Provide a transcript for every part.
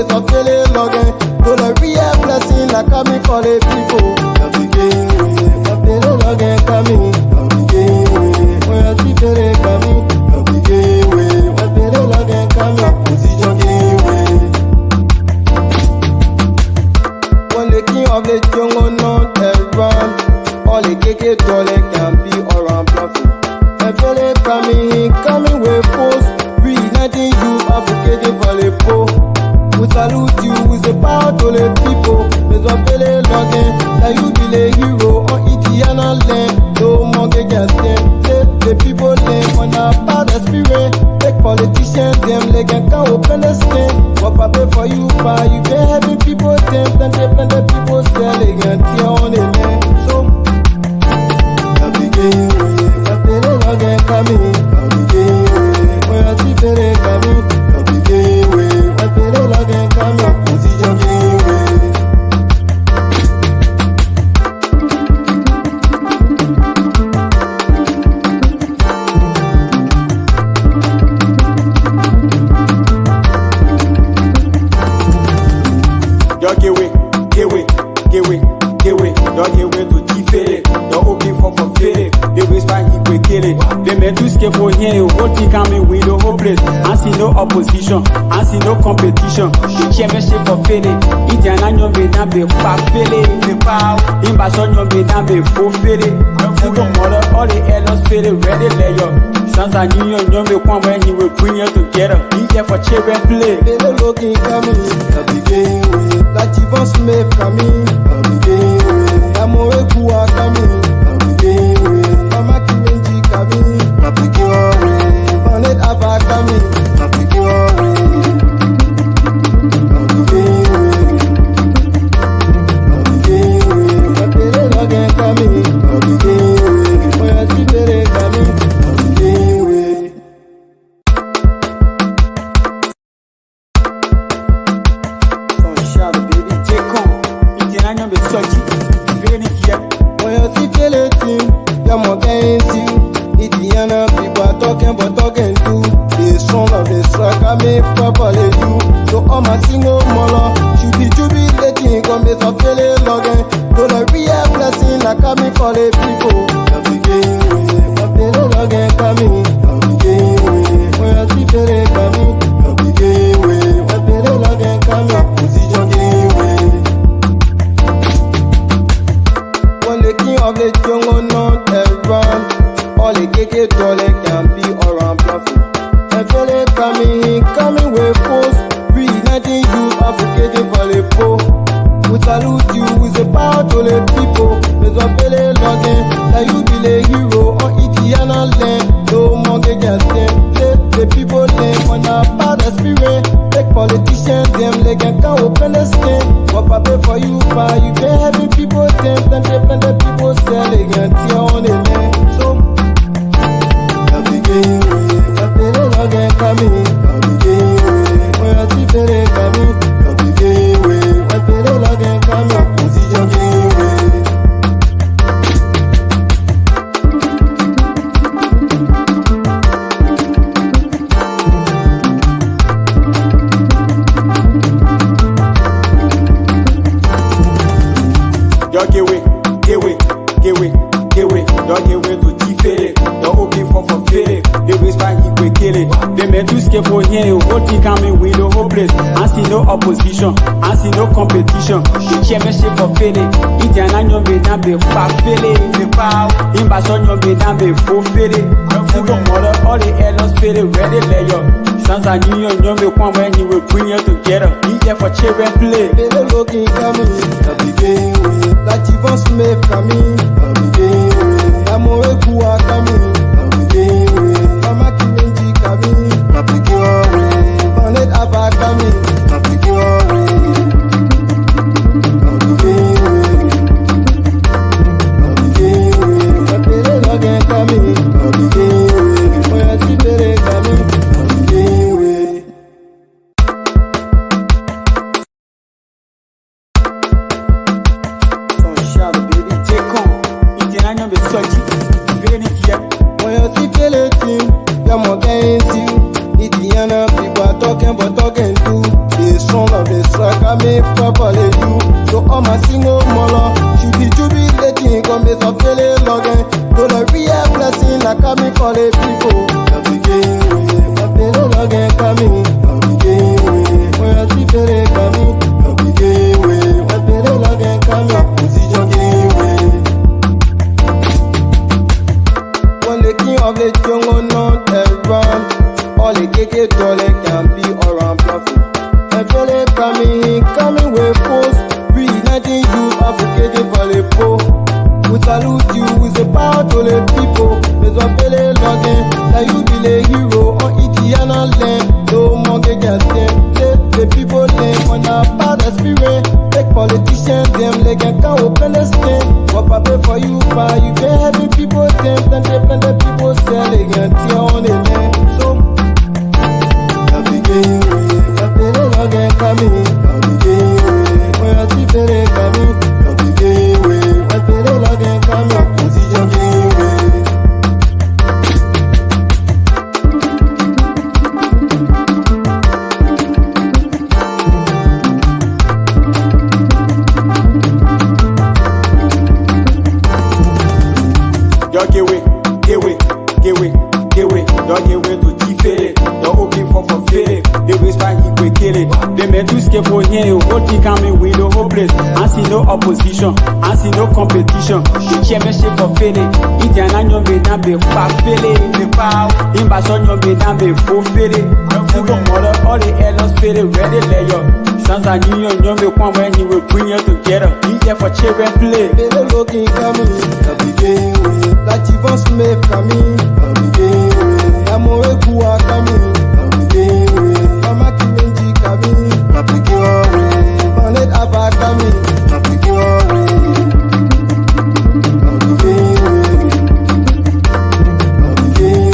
me some feeling Logan. Do the real blessing like coming for the people. The beginning, the feeling Logan coming. The beginning, when I see feeling coming. The beginning, when feeling Logan coming. Position giveaway. When the king of the jungle not around, all the KK dollar can be around bluffing. The feeling coming with force. Reuniting you, advocating for the poor. We salute you with the power to the people. There's a feeling Logan that you be the hero on Indiana land. No more can stand. The people live on our bad experience. Take politicians, them they can open the skin. What I pay for you, buy you can having people them. Plenty people selling and tear on the land. So I begin with a feeling Logan coming. I begin with when I see feeling coming. I begin with a feeling Logan coming. Position giveaway. Don't give way to G-Fede. Don't open for Fede. They whisper he will kill it. They may do skip for here. What he coming with the whole place. I see no opposition. I see no competition. The championship for Fede. Indiana nyo be na be pa Fede. The pow. Imba son nyo be na be full Fede. Full mother all the elders Fede ready layer. Sons are new nyo be one when he will bring you together. Be here for children play. Fede looking coming. I begin with like Yvonne Smith coming. I begin with Amore Kua coming. I begin with Mama Kimenji coming. I begin with Manet Ava coming. I begin with I begin Logan coming. I begin with when I see Fede coming. I begin with Shadow baby, take on. Indiana be searching. When you see feeling team, you're more dainty. Indiana people are talking but talking too. They strong of the strike, I may properly do. So all my single mother should be jubilating. Come be some feeling Logan. Do the real blessing like coming for the people. I begin with a feeling Logan coming. I begin with when you see feeling coming. I begin with a feeling Logan coming. Position giveaway. The king of the jungle not around. All the KK dollar can be around bluffing. The feeling coming with force. Reuniting you, advocating for the poor. We salute you with the power to the people. There's a feeling Logan that you be the hero on Indiana land. No more can stand. The people live on our bad experience. Take politicians, them they can open the skin. What I pay for you, buy you can having people them. Plenty people selling and tear on the land. So I begin with a feeling Logan coming. I begin with when I see feeling coming. I begin with a feeling Logan coming. Position giveaway. Don't give way to G-Fede. Don't open for Fede. They whisper he will kill it. They may do skip for here. What he coming with the whole place. I see no opposition. I see no competition. The championship for Fede. Indiana nyo be na be pa Fede. The pow. Imba son nyo be na be full Fede. Full mother all the elders Fede ready layer. Sons are new nyo be one when he will bring you together. Be here for children play. Fede looking coming. I begin with like Yvonne Smith coming. I begin with Amore Kua coming. I begin with Mama Kimenji coming. I begin with Manet Ava coming. I begin with a feeling Logan coming. I begin with when I see Fede coming. I begin with Shadow baby, take on. Indiana be searching. When you see feeling team, you're more dainty. Indiana people are talking but talking too. for you. So all my single mother, should be jubilating, come be some feeling Logan. To the real blessing, like coming for the people. I'll be gay, my feeling Logan coming. I'll be gay, when I see feeling coming. I'll be gay, my feeling Logan coming. Position gay, when the king of the jungle not around. All the KK dollar can be around bluffing. I feel it coming with force. Reuniting you, advocating for the poor. We salute you with the power to the people. There's a feeling Logan that you be the hero on Indiana land. No more can stand. The people name on our bad spirit. Take politicians, them they can open the skin. What I pay for you, buy you can having people them. Plenty people selling and tear on the land. So Yo, give way, don't give way to G-Fede. Don't open for Fede. They whisper he will kill it. They may do skip for here. What he coming with the whole place. I see no opposition. I see no competition. The chairmanship for Fede. Italian be down be pa Fede. The pow. In Basonio be down be full Fede. Full mother, all the elders Fede ready layer. Sons are new and young one when he will bring you together. He there for children play. Fede looking coming. I'll be gay. Like Yvonne Smith coming. I'll be gay. Amore Kua coming. I'll be gay. Mama Kimenji coming. I'll be gay. Planet Ava coming. I'll be gay. I'll be gay. I'll be gay.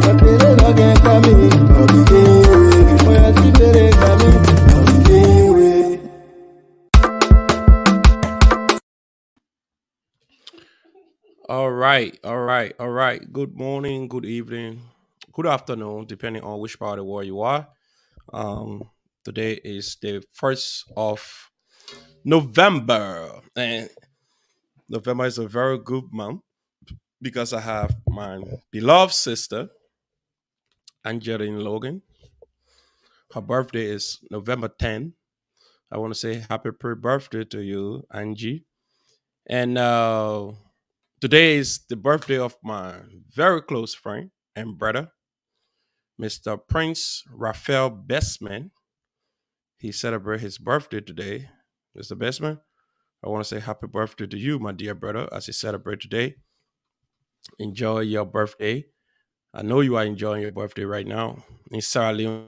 My Pere Logan coming. I'll be gay. My Auntie Pere coming. I'll be gay. All right. Good morning, good evening, good afternoon, depending on which part of the world you are. Um, Today is the 1st of November, and November is a very good month because I have my beloved sister, Angeline Logan. Her birthday is November 10th. I want to say happy pre-birthday to you, Angie. And today is the birthday of my very close friend and brother, Mr. Prince Raphael Bestman. He celebrated his birthday today. Mr. Bestman, I want to say happy birthday to you, my dear brother, as you celebrate today. Enjoy your birthday. I know you are enjoying your birthday right now in Sierra Leone.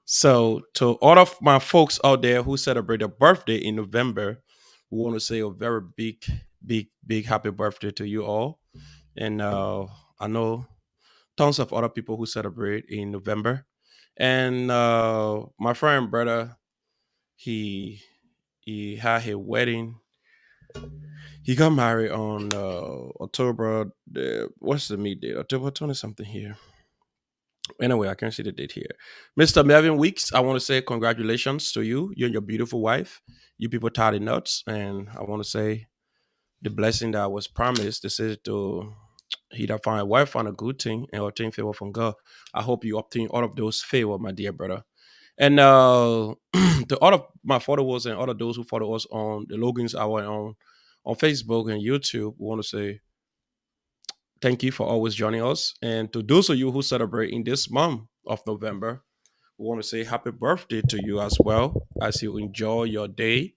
So, to all of my folks out there who celebrate their birthday in November, we want to say a very big happy birthday to you all. And I know tons of other people who celebrate in November. And my friend brother, he he had a wedding. He got married on October. What's the meet date? October 20 something here. Anyway, I can't see the date here. Mr. Melvin Weeks, I want to say congratulations to you and your beautiful wife. You people tied the nuts, and I want to say the blessing that was promised. This is to he that find a wife find a good thing and obtain favor from God. I hope you obtain all of those favor, my dear brother. And to all of my followers and all of those who follow us on the Logan's Hour on Facebook and YouTube, we want to say thank you for always joining us. And to those of you who celebrate in this month of November, we want to say happy birthday to you as well as you enjoy your day.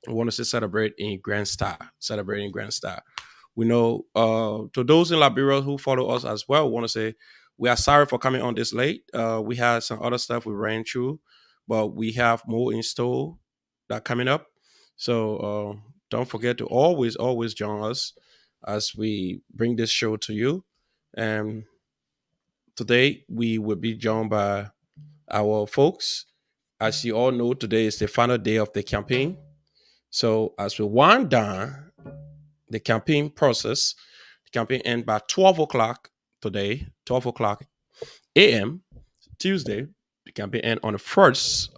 We want to say celebrate in grand style, celebrating grand style. We know to those in Liberia who follow us as well, we want to say we are sorry for coming on this late. We had some other stuff we ran through, but we have more in store that coming up. So don't forget to always join us as we bring this show to you. And today we will be joined by our folks. As you all know, today is the final day of the campaign. So as we wind down the campaign process, the campaign ends by 12 o'clock today, 12 o'clock a.m. Tuesday. campaign end on the 1st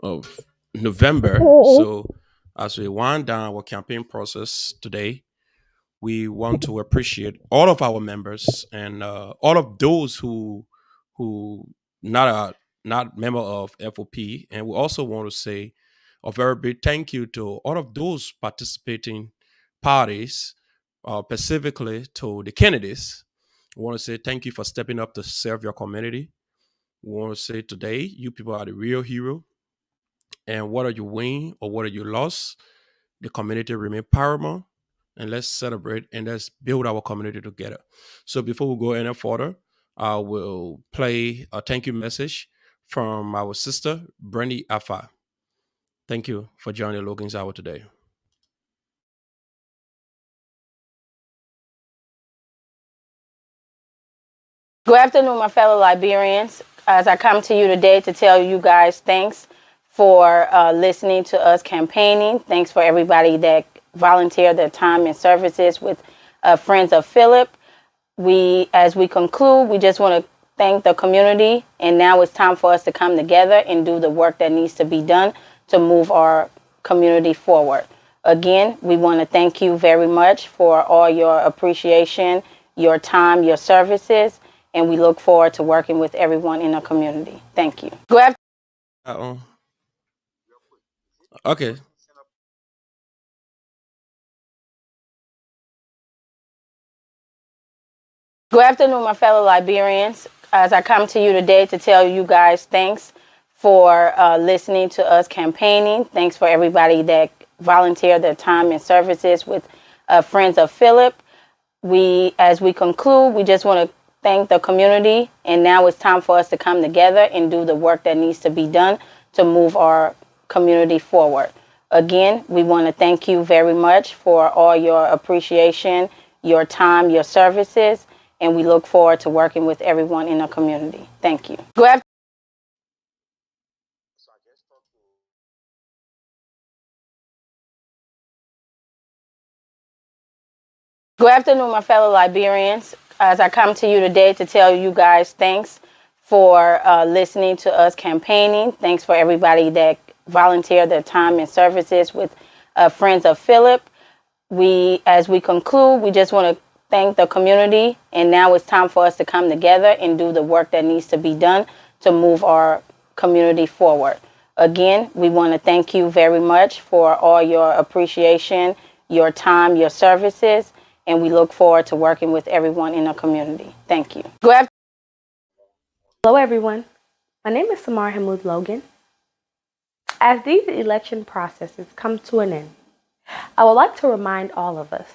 of November. So as we wind down our campaign process today, we want to appreciate all of our members and all of those who not are not member of FOP, and we also want to say a very big thank you to all of those participating parties, specifically to the Kennedys. We want to say thank you for stepping up to serve your community. We want to say today, you people are the real hero, and whether you win or whether you lost, the community remain paramount, and let's celebrate and let's build our community together. So before we go any further, I will play a thank you message from our sister Brandy Afa. Thank you for joining Logan's Hour today. Good afternoon, my fellow Liberians. As I come to you today to tell you guys thanks for listening to us campaigning. Thanks for everybody that volunteered their time and services with Friends of Philip. As we conclude, we just want to thank the community, and now it's time for us to come together and do the work that needs to be done to move our community forward. Again, we want to thank you very much for all your appreciation, your time, your services, and we look forward to working with everyone in the community. Thank you. Go after. Okay. Good afternoon, my fellow Liberians. As I come to you today to tell you guys thanks for listening to us campaigning. Thanks for everybody that volunteered their time and services with Friends of Philip. As we conclude, we just want to thank the community, and now it's time for us to come together and do the work that needs to be done to move our community forward. Again, we want to thank you very much for all your appreciation, your time, your services, and we look forward to working with everyone in the community. Thank you. Go ahead. Good afternoon, my fellow Liberians. As I come to you today to tell you guys thanks for listening to us campaigning. Thanks for everybody that volunteered their time and services with Friends of Philip. As we conclude, we just want to thank the community, and now it's time for us to come together and do the work that needs to be done to move our community forward. Again, we want to thank you very much for all your appreciation, your time, your services, and we look forward to working with everyone in the community. Thank you. Go ahead. Hello, everyone. My name is Samar Hamoud Logan. As these election processes come to an end, I would like to remind all of us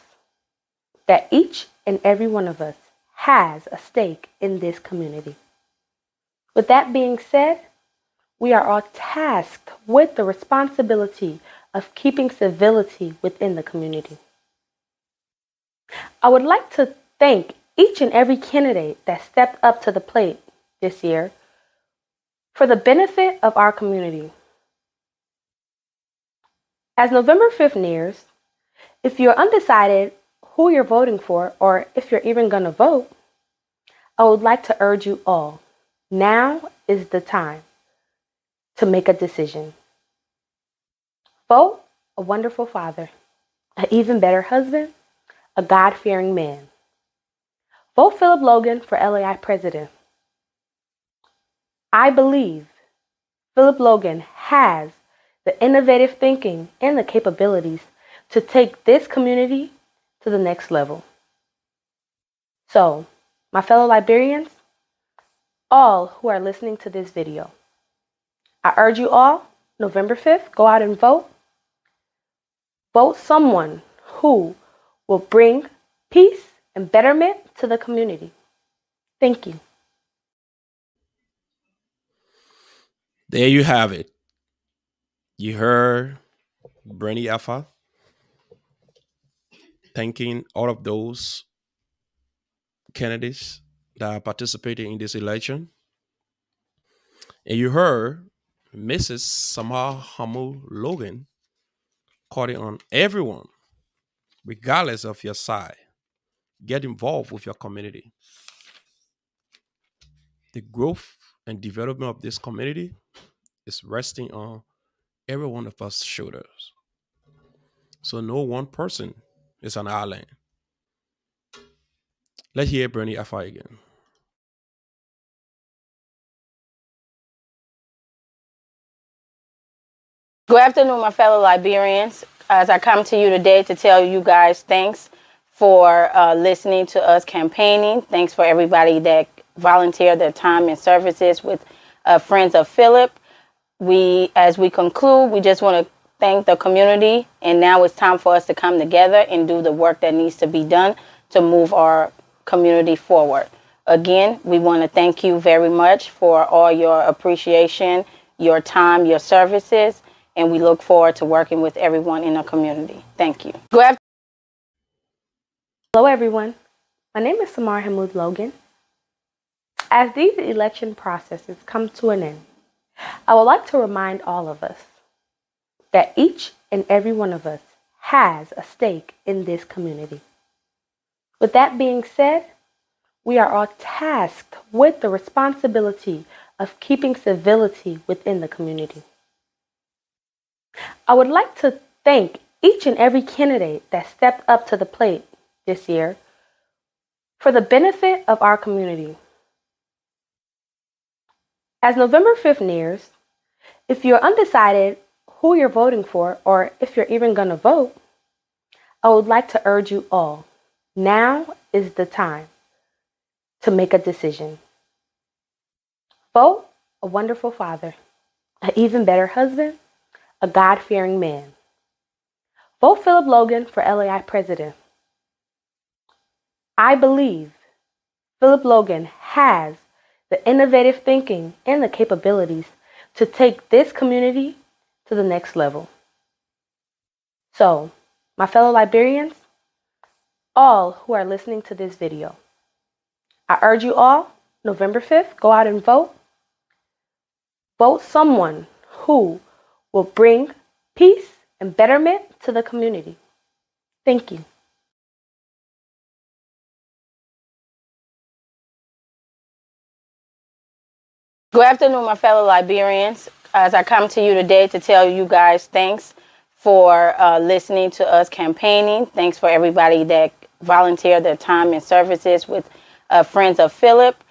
that each and every one of us has a stake in this community. With that being said, we are all tasked with the responsibility of keeping civility within the community. I would like to thank each and every candidate that stepped up to the plate this year for the benefit of our community. As November 5th nears, if you're undecided who you're voting for or if you're even going to vote, I would like to urge you all, now is the time to make a decision. Vote a wonderful father, an even better husband, a God-fearing man. Vote Philip Logan for LAI president. I believe Philip Logan has the innovative thinking and the capabilities to take this community to the next level. So, my fellow Liberians, all who are listening to this video, I urge you all, November 5th, go out and vote. Vote someone who will bring peace and betterment to the community. Thank you. There you have it. You heard Brandy Alpha thanking all of those candidates that are participating in this election. And you heard Mrs. Samar Hamu Logan calling on everyone, regardless of your side, get involved with your community. The growth and development of this community is resting on every one of us shoulders. So no one person is an island. Let's hear Bernie Alpha again. Good afternoon, my fellow Liberians. As I come to you today to tell you guys thanks for listening to us campaigning. Thanks for everybody that volunteered their time and services with Friends of Philip. As we conclude, we just want to thank the community, and now it's time for us to come together and do the work that needs to be done to move our community forward. Again, we want to thank you very much for all your appreciation, your time, your services, and we look forward to working with everyone in the community. Thank you. Hello, everyone. My name is Samar Hamoud Logan. As these election processes come to an end, I would like to remind all of us that each and every one of us has a stake in this community. With that being said, we are all tasked with the responsibility of keeping civility within the community. I would like to thank each and every candidate that stepped up to the plate this year for the benefit of our community. As November 5th nears, if you're undecided who you're voting for or if you're even going to vote, I would like to urge you all, now is the time to make a decision. Vote a wonderful father, an even better husband, a God-fearing man. Vote Philip Logan for LAI president. I believe Philip Logan has the innovative thinking and the capabilities to take this community to the next level. So, my fellow Liberians, all who are listening to this video, I urge you all, November 5th, go out and vote. Vote someone who will bring peace and betterment to the community. Thank you. Good afternoon, my fellow Liberians. As I come to you today to tell you guys thanks for listening to us campaigning. Thanks for everybody that volunteered their time and services with Friends of Philip.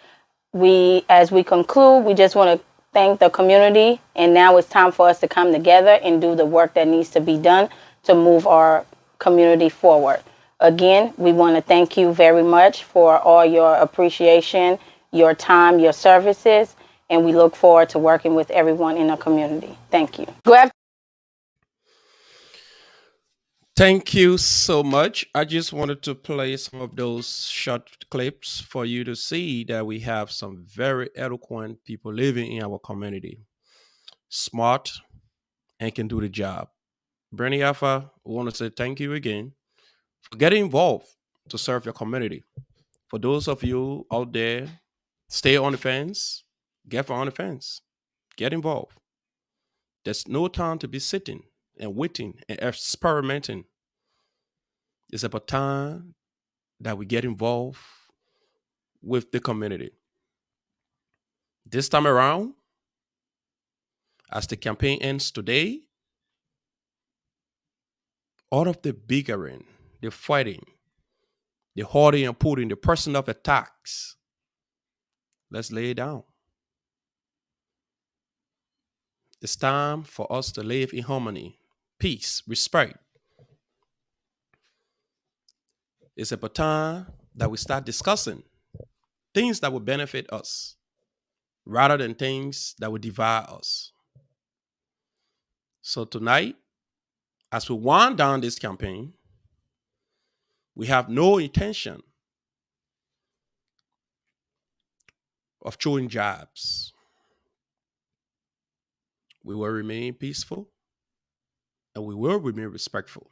As we conclude, we just want to thank the community, and now it's time for us to come together and do the work that needs to be done to move our community forward. Again, we want to thank you very much for all your appreciation, your time, your services, and we look forward to working with everyone in the community. Thank you. Thank you so much. I just wanted to play some of those short clips for you to see that we have some very eloquent people living in our community, smart, and can do the job. Bernie Alpha, we want to say thank you again for getting involved to serve your community. For those of you out there, stay on the fence, get on the fence, get involved. There's no time to be sitting and waiting and experimenting. It's about time that we get involved with the community. This time around, as the campaign ends today, all of the bickering, the fighting, the hoarding and putting, the personal attacks, let's lay it down. It's time for us to live in harmony, peace, respect. It's about time that we start discussing things that will benefit us rather than things that will divide us. So tonight, as we wind down this campaign, we have no intention of throwing jabs. We will remain peaceful and we will remain respectful.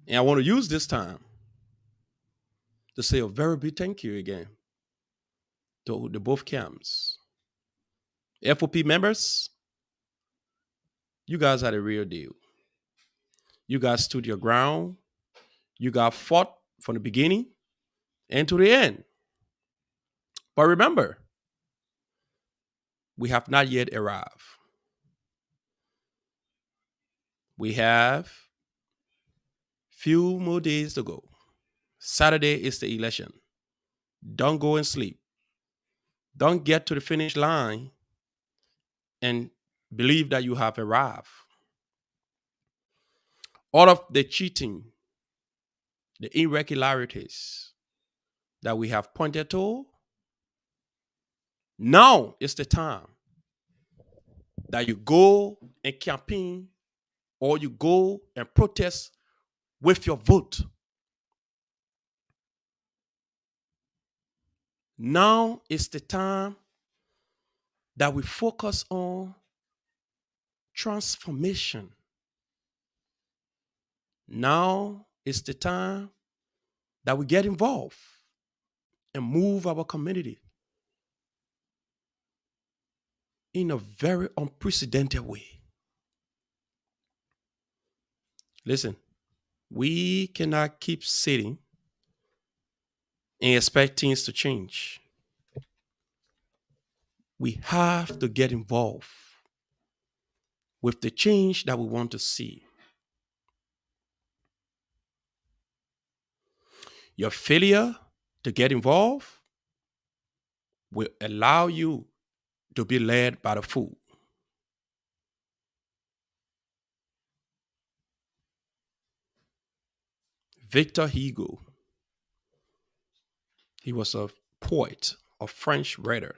And I want to use this time to say a very big thank you again to the both camps. FOP members, you guys are the real deal. You guys stood your ground. You guys fought from the beginning and to the end. But remember, we have not yet arrived. We have few more days to go. Saturday is the election. Don't go and sleep. Don't get to the finish line and believe that you have arrived. All of the cheating, the irregularities that we have pointed to, now is the time that you go and campaign or you go and protest with your vote. Now is the time that we focus on transformation. Now is the time that we get involved and move our community in a very unprecedented way. Listen, we cannot keep sitting and expect things to change. We have to get involved with the change that we want to see. Your failure to get involved will allow you to be led by the fool. Victor Hugo, he was a poet, a French writer.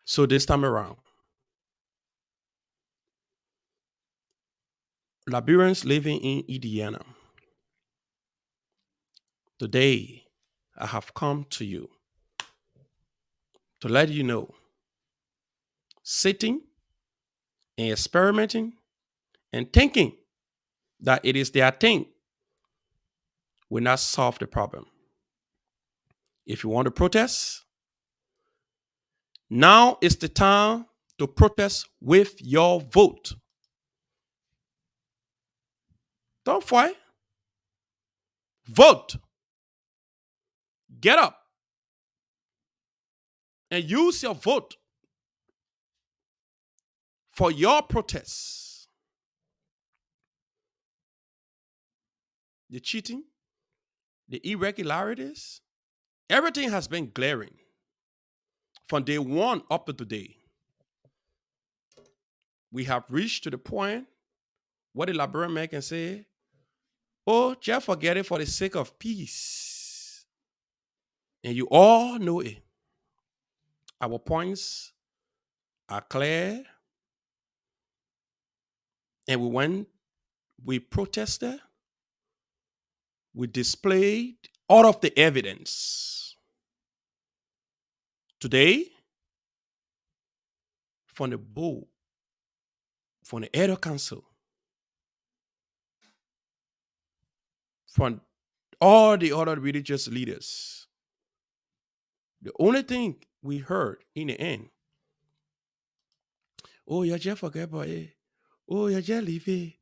So this time around, Liberians living in Indiana, today I have come to you to let you know, sitting and experimenting and thinking that it is their thing will not solve the problem. If you want to protest, now is the time to protest with your vote. Don't fight. Vote. Get up and use your vote for your protests. The cheating, the irregularities, everything has been glaring from day one up to today. We have reached to the point where the Liberian man can say, oh, just forget it for the sake of peace. And you all know it. Our points are clear. And we protested, we displayed all of the evidence. Today, from the board, from the Edo Council, from all the other religious leaders, the only thing we heard in the end, oh, you just forget about it. Oh, you just leave it.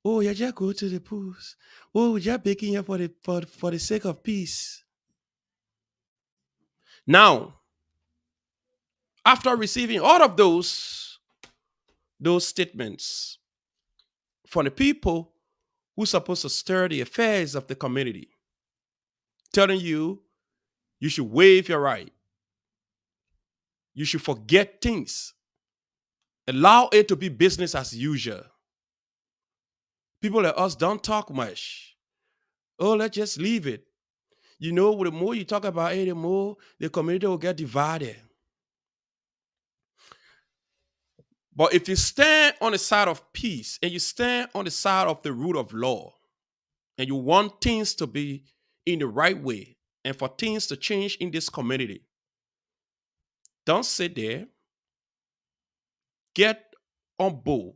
Oh, you just go to the pools. Oh, we just begging you for the sake of peace. Now, after receiving all of those statements from the people who's supposed to stir the affairs of the community, telling you should waive your right, you should forget things, allow it to be business as usual. People like us don't talk much. Oh, let's just leave it. You know, the more you talk about it, the more the community will get divided. But if you stand on the side of peace and you stand on the side of the rule of law, and you want things to be in the right way and for things to change in this community, don't sit there. Get on board.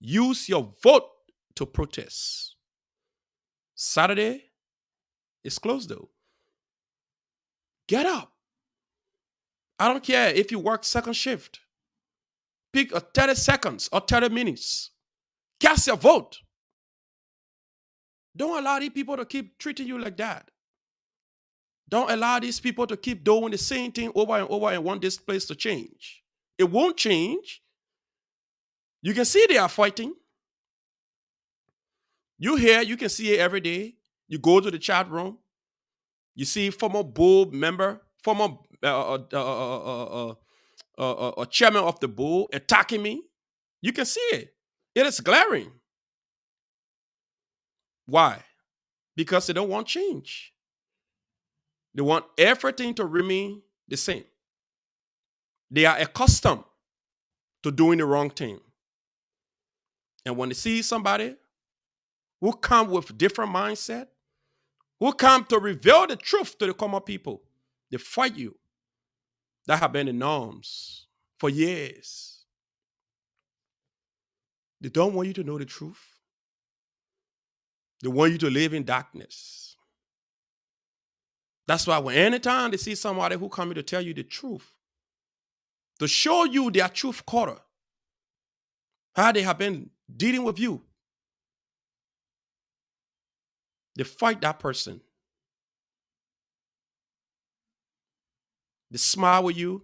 Use your vote to protest. Saturday is closed though. Get up. I don't care if you work second shift. Pick a 30 seconds or 30 minutes. Cast your vote. Don't allow these people to keep treating you like that. Don't allow these people to keep doing the same thing over and over and want this place to change. It won't change. You can see they are fighting. You hear, you can see it every day. You go to the chat room, you see former board member, former chairman of the board attacking me. You can see it. It is glaring. Why? Because they don't want change. They want everything to remain the same. They are accustomed to doing the wrong thing. And when they see somebody who come with different mindset, who come to reveal the truth to the common people, they fight you. That have been the norms for years. They don't want you to know the truth. They want you to live in darkness. That's why when anytime they see somebody who coming to tell you the truth, to show you their truth color, how they have been dealing with you, they fight that person. They smile with you,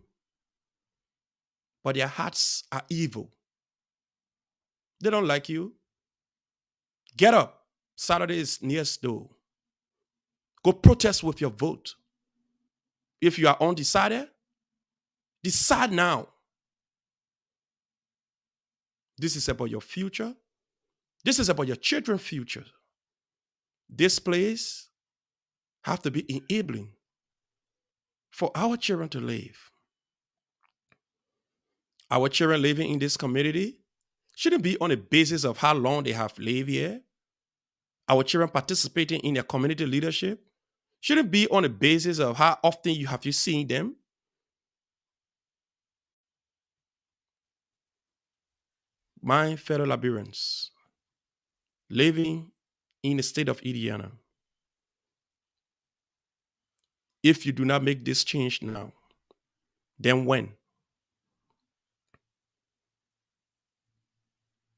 but their hearts are evil. They don't like you. Get up. Saturday is nearest door. Go protest with your vote. If you are undecided, decide now. This is about your future. This is about your children's future. This place have to be enabling for our children to live. Our children living in this community shouldn't be on the basis of how long they have lived here. Our children participating in their community leadership shouldn't be on the basis of how often you have seen them. My fellow Liberians living in the state of Indiana, if you do not make this change now, then when?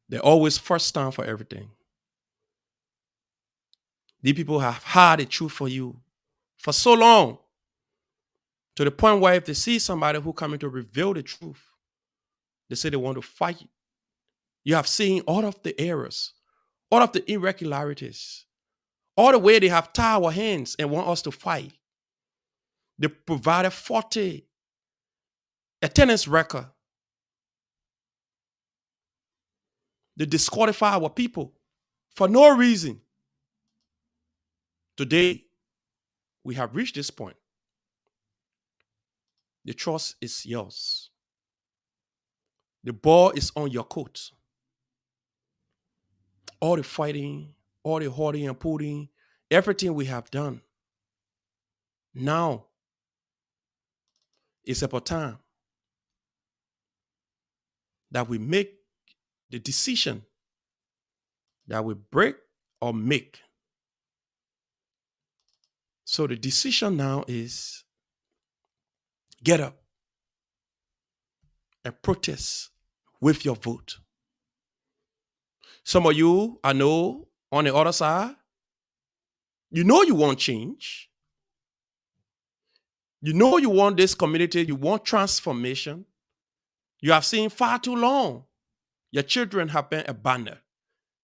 There's always first time for everything. These people have had the truth for you for so long, to the point where if they see somebody who coming to reveal the truth, they say they want to fight you. You have seen all of the errors, all of the irregularities, all the way they have tied our hands and want us to fight. They provided 40 attendance record. They disqualify our people for no reason. Today, we have reached this point. The trust is yours. The ball is on your court. All the fighting, all the hoarding and putting, everything we have done. Now, it's about time that we make the decision that we break or make. So the decision now is get up and protest with your vote. Some of you, I know, on the other side, you know you want change. You know you want this community, you want transformation. You have seen far too long. Your children have been abandoned.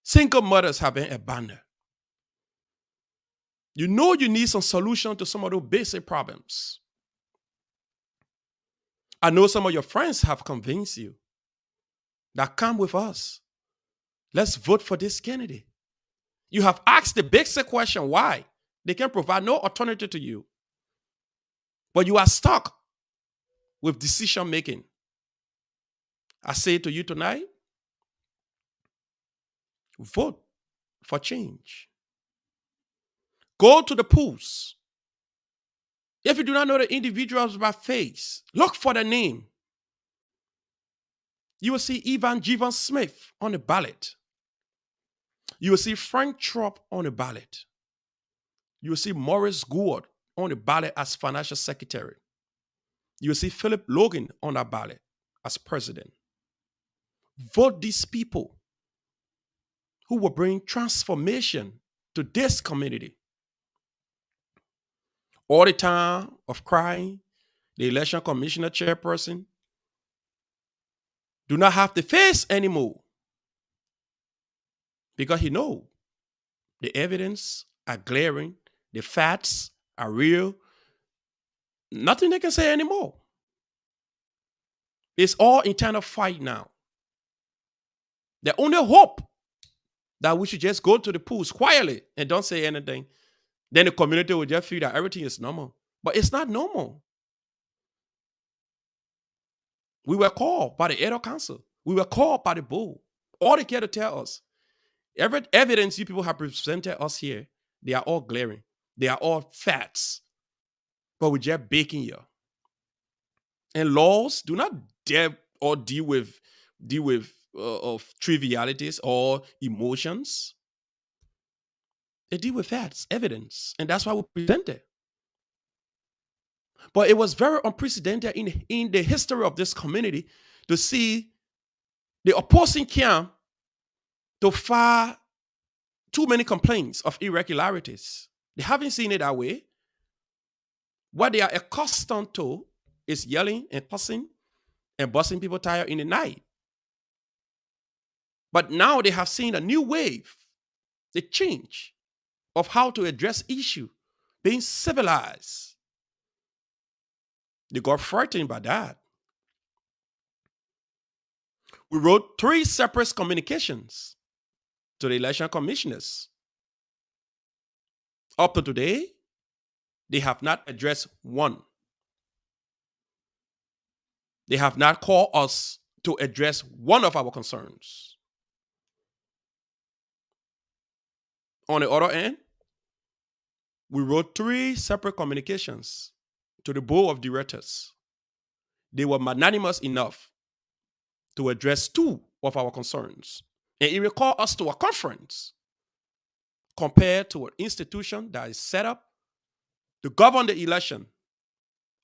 Single mothers have been abandoned. You know you need some solution to some of those basic problems. I know some of your friends have convinced you that come with us. Let's vote for this candidate. You have asked the basic question, why? They can provide no alternative to you. But you are stuck with decision making. I say to you tonight, vote for change. Go to the polls. If you do not know the individuals by face, look for the name. You will see Evan Jeevan Smith on the ballot. You will see Frank Trop on the ballot. You will see Maurice Gould on the ballot as financial secretary. You will see Philip Logan on that ballot as president. Vote these people who will bring transformation to this community. all the time of crying, the election commissioner chairperson, do not have to face anymore because he know the evidence are glaring, the facts are real. Nothing they can say anymore. It's all internal fight now. The only hope that we should just go to the polls quietly and don't say anything. Then the community will just feel that everything is normal. But it's not normal. We were called by the Edo Council. We were called by the board. All they care to tell us, every evidence you people have presented us here, they are all glaring. They are all facts. But we're just baking you. And laws do not dare or deal with of trivialities or emotions. They deal with facts, evidence, and that's why we present it. But it was very unprecedented in the history of this community to see the opposing camp to file too many complaints of irregularities. They haven't seen it that way. What they are accustomed to is yelling and cussing and busting people tire in the night. But now they have seen a new wave, the change of how to address issue, being civilized. They got frightened by that. We wrote 3 separate communications to the election commissioners. Up to today, they have not addressed one. They have not called us to address one of our concerns. On the other end, we wrote 3 separate communications to the board of directors. They were magnanimous enough to address 2 of our concerns. And it recalled us to a conference compared to an institution that is set up to govern the election.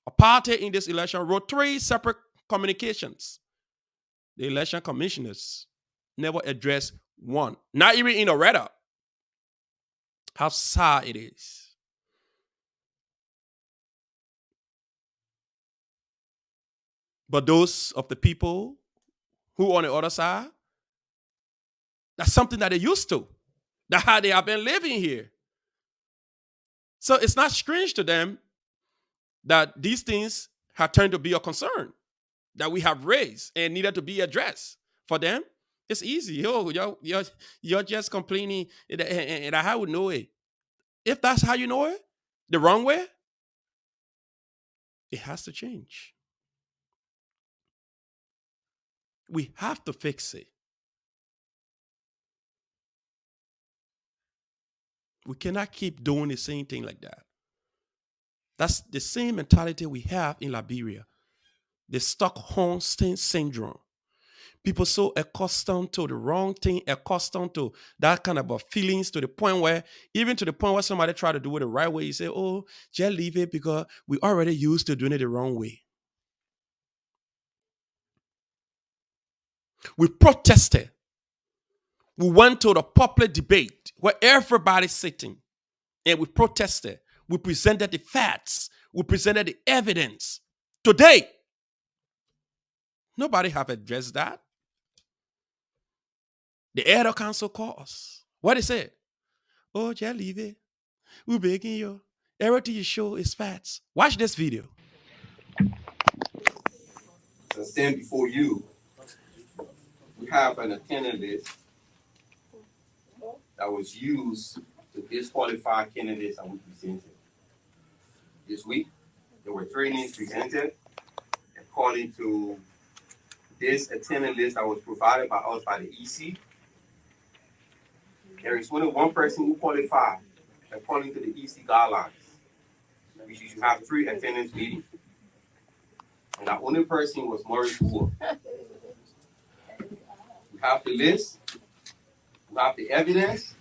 A party in this election wrote 3 separate communications. The election commissioners never addressed one, not even in a write-up. How sad it is. But those of the people who on the other side, that's something that they're used to. That's how they have been living here. So it's not strange to them that these things have turned to be a concern that we have raised and needed to be addressed. For them, it's easy. You're just complaining, and I would know it. If that's how you know it, the wrong way, it has to change. We have to fix it. We cannot keep doing the same thing like that. That's the same mentality we have in Liberia. The Stockholm syndrome. People so accustomed to the wrong thing, accustomed to that kind of feelings to the point where somebody try to do it the right way, you say, oh, just leave it because we already used to doing it the wrong way. We protested. We went to the public debate where everybody's sitting and we protested. We presented the facts. We presented the evidence. Today, nobody have addressed that. The Edo Council called us. What they said? Oh, just leave it. We're begging you. Everything you show is facts. Watch this video. I stand before you. We have an attendance list that was used to disqualify candidates that we presented. This week, there were 3 names presented according to this attendance list that was provided by us by the EC. There is only one person who qualified according to the EC guidelines. We should have 3 attendance meetings. And that only person was Maurice Moore. We have the list. We have the evidence.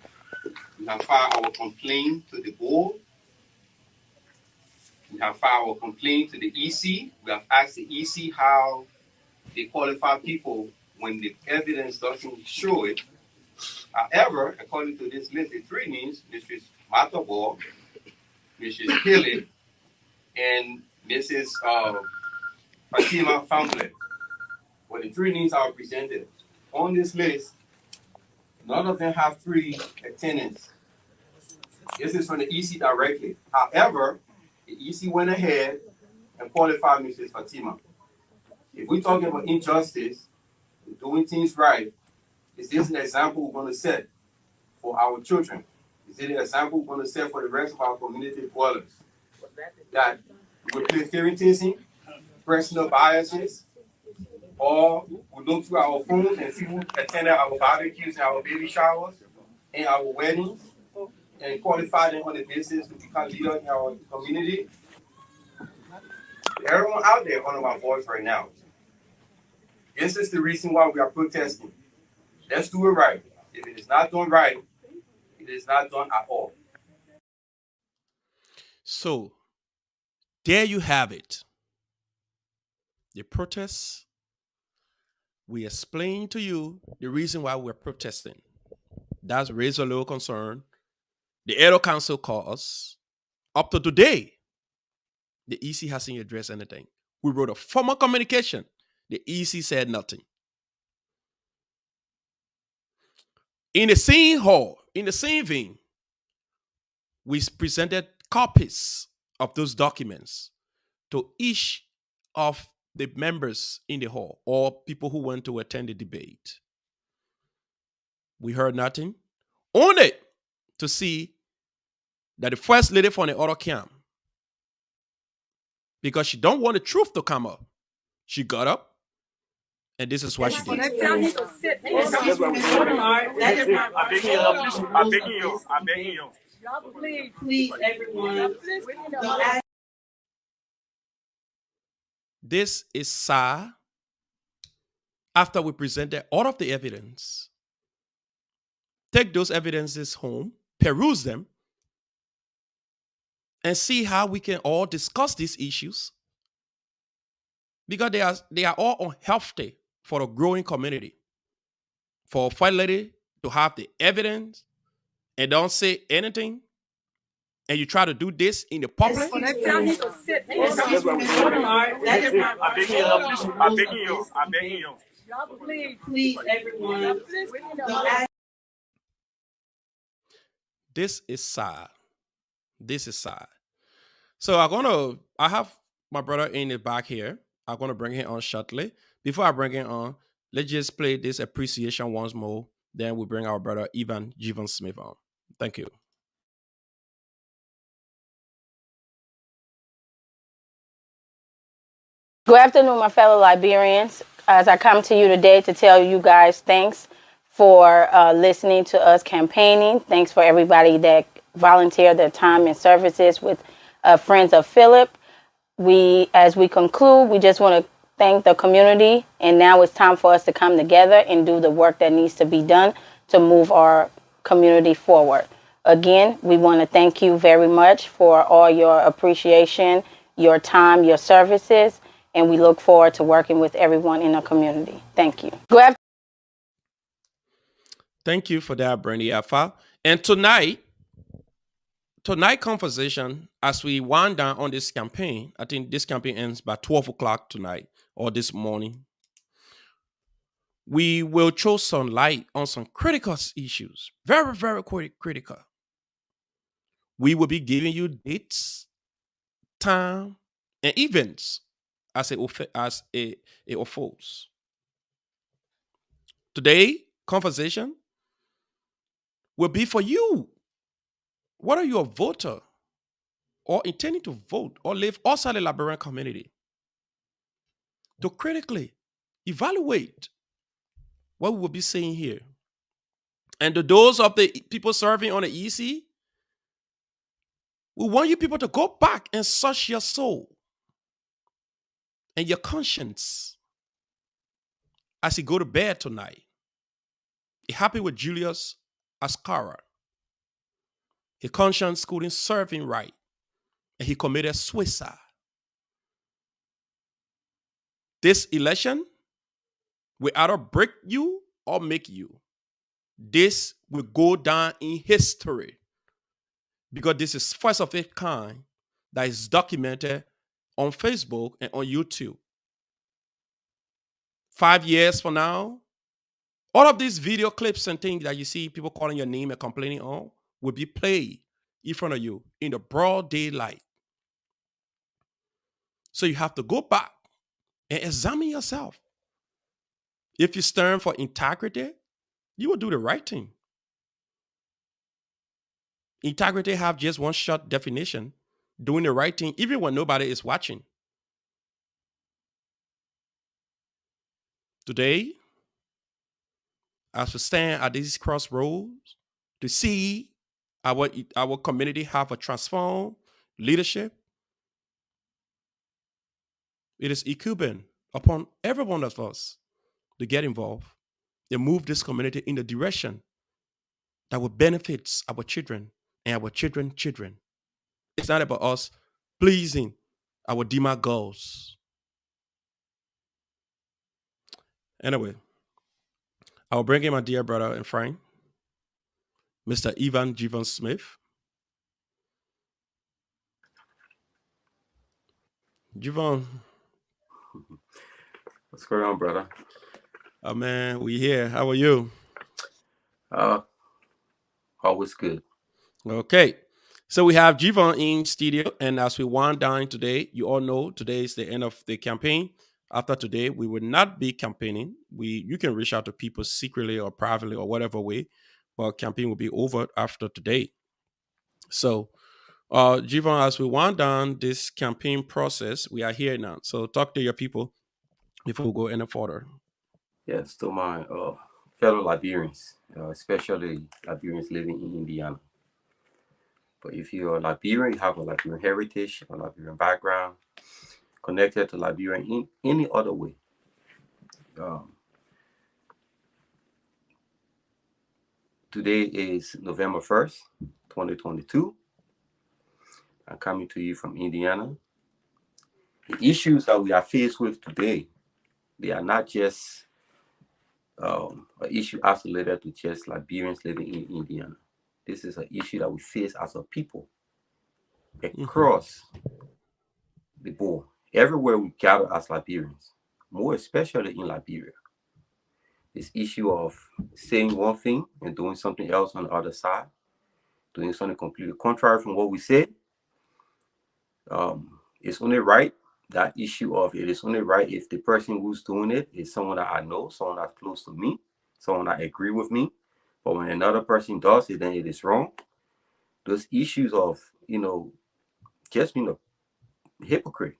We have filed our complaint to the board. We have filed our complaint to the EC. We have asked the EC how they qualify people when the evidence doesn't show it. However, according to this list, the 3 names, Mrs. Matabo, Mrs. Hilly, and Mrs. Fatima Family were the three names I presented. On this list, none of them have three attendants. This is from the EC directly. However, the EC went ahead and qualified Mrs. Fatima. If we're talking about injustice, doing things right, is this an example we're going to set for our children? Is it an example we're going to set for the rest of our community dwellers? That we play favoritism, personal biases, or we look through our phones and see who attended our barbecues and our baby showers and our weddings and qualify them on the basis to become leaders in our community. Everyone out there under my voice right now, this is the reason why we are protesting. Let's do it right. If it is not done right, it is not done at all. So, there you have it. The protests. We explained to you the reason why we're protesting. That's raised a little concern. The Edo Council called us. Up to today, the EC hasn't addressed anything. We wrote a formal communication. The EC said nothing. In the same hall, in the same vein, we presented copies of those documents to each of the members in the hall or people who went to attend the debate. We heard nothing, only to see that the first lady from the other camp, because she don't want the truth to come up, she got up, and this is what she did. I'm begging you. Please, everyone. This is sad. After we presented all of the evidence, take those evidences home, peruse them, and see how we can all discuss these issues, because they are all unhealthy for the growing community. For a first lady to have the evidence and don't say anything, and you try to do this in the public. I'm begging you. Please, everyone. This is sad. This is sad. So I have my brother in the back here. I'm gonna bring him on shortly. Before I bring him on, let's just play this appreciation once more. Then we bring our brother Evan Jivan Smith on. Thank you. Good afternoon, my fellow Liberians. As I come to you today to tell you guys thanks for listening to us campaigning. Thanks for everybody that volunteered their time and services with Friends of Philip. As we conclude, we just want to thank the community, and now it's time for us to come together and do the work that needs to be done to move our community forward. Again, we want to thank you very much for all your appreciation, your time, your services, and we look forward to working with everyone in the community. Thank you. Thank you for that, Brandy Alpha. And tonight conversation, as we wind down on this campaign, I think this campaign ends by 12 o'clock tonight or this morning. We will throw some light on some critical issues. Very, very critical. We will be giving you dates, time, and events as it unfolds. Today, conversation will be for you. Whether you're a voter or intending to vote or live outside the Liberian community, to critically evaluate what we will be saying here. And to those of the people serving on the EC, we want you people to go back and search your soul and your conscience as you go to bed tonight. It happened with Julius Ascara. His conscience couldn't serve him right, and he committed suicide. This election will either break you or make you. This will go down in history because this is first of its kind that is documented on Facebook and on YouTube. 5 years from now, all of these video clips and things that you see people calling your name and complaining on will be played in front of you in the broad daylight. So you have to go back and examine yourself. If you stand for integrity, you will do the right thing. Integrity have just one short definition: doing the right thing even when nobody is watching. Today, as we stand at these crossroads to see our community have a transformed leadership, it is incumbent upon every one of us to get involved and move this community in the direction that will benefit our children and our children's children. It's not about us pleasing our DMA goals. Anyway, I will bring in my dear brother and friend, Mr. Ivan Jivon Smith. Jivon. What's going on, brother? Oh man, we here. How are you? Always good. Okay. So we have Jivon in studio, and as we wind down today, you all know today is the end of the campaign. After today, we will not be campaigning. You can reach out to people secretly or privately or whatever way, but campaign will be over after today. So, Jivon, as we wind down this campaign process, we are here now. So talk to your people before we go any further. Yes, to my fellow Liberians, especially Liberians living in Indiana. But if you're a Liberian, you have a Liberian heritage, a Liberian background, connected to Liberia in any other way, today is November 1st, 2022. I'm coming to you from Indiana. The issues that we are faced with today, they are not just an issue isolated to just Liberians living in Indiana. This is an issue that we face as a people across the board, everywhere we gather as Liberians, more especially in Liberia. This issue of saying one thing and doing something else on the other side, doing something completely contrary from what we said. It's only right, that issue of it is only right if the person who's doing it is someone that I know, someone that's close to me, someone that agree with me. But when another person does it, then it is wrong. Those issues of, just being a hypocrite.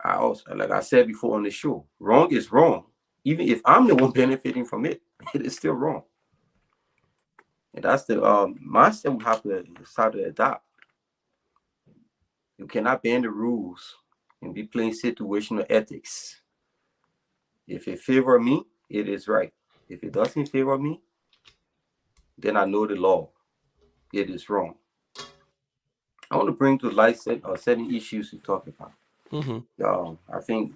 I also, like I said before on the show, wrong is wrong. Even if I'm the one benefiting from it, it is still wrong. And that's the mindset we have to start to adopt. You cannot bend the rules and be playing situational ethics. If it favors me, it is right. If it doesn't favor me, then I know the law. It is wrong. I want to bring to light certain issues we talk about. I think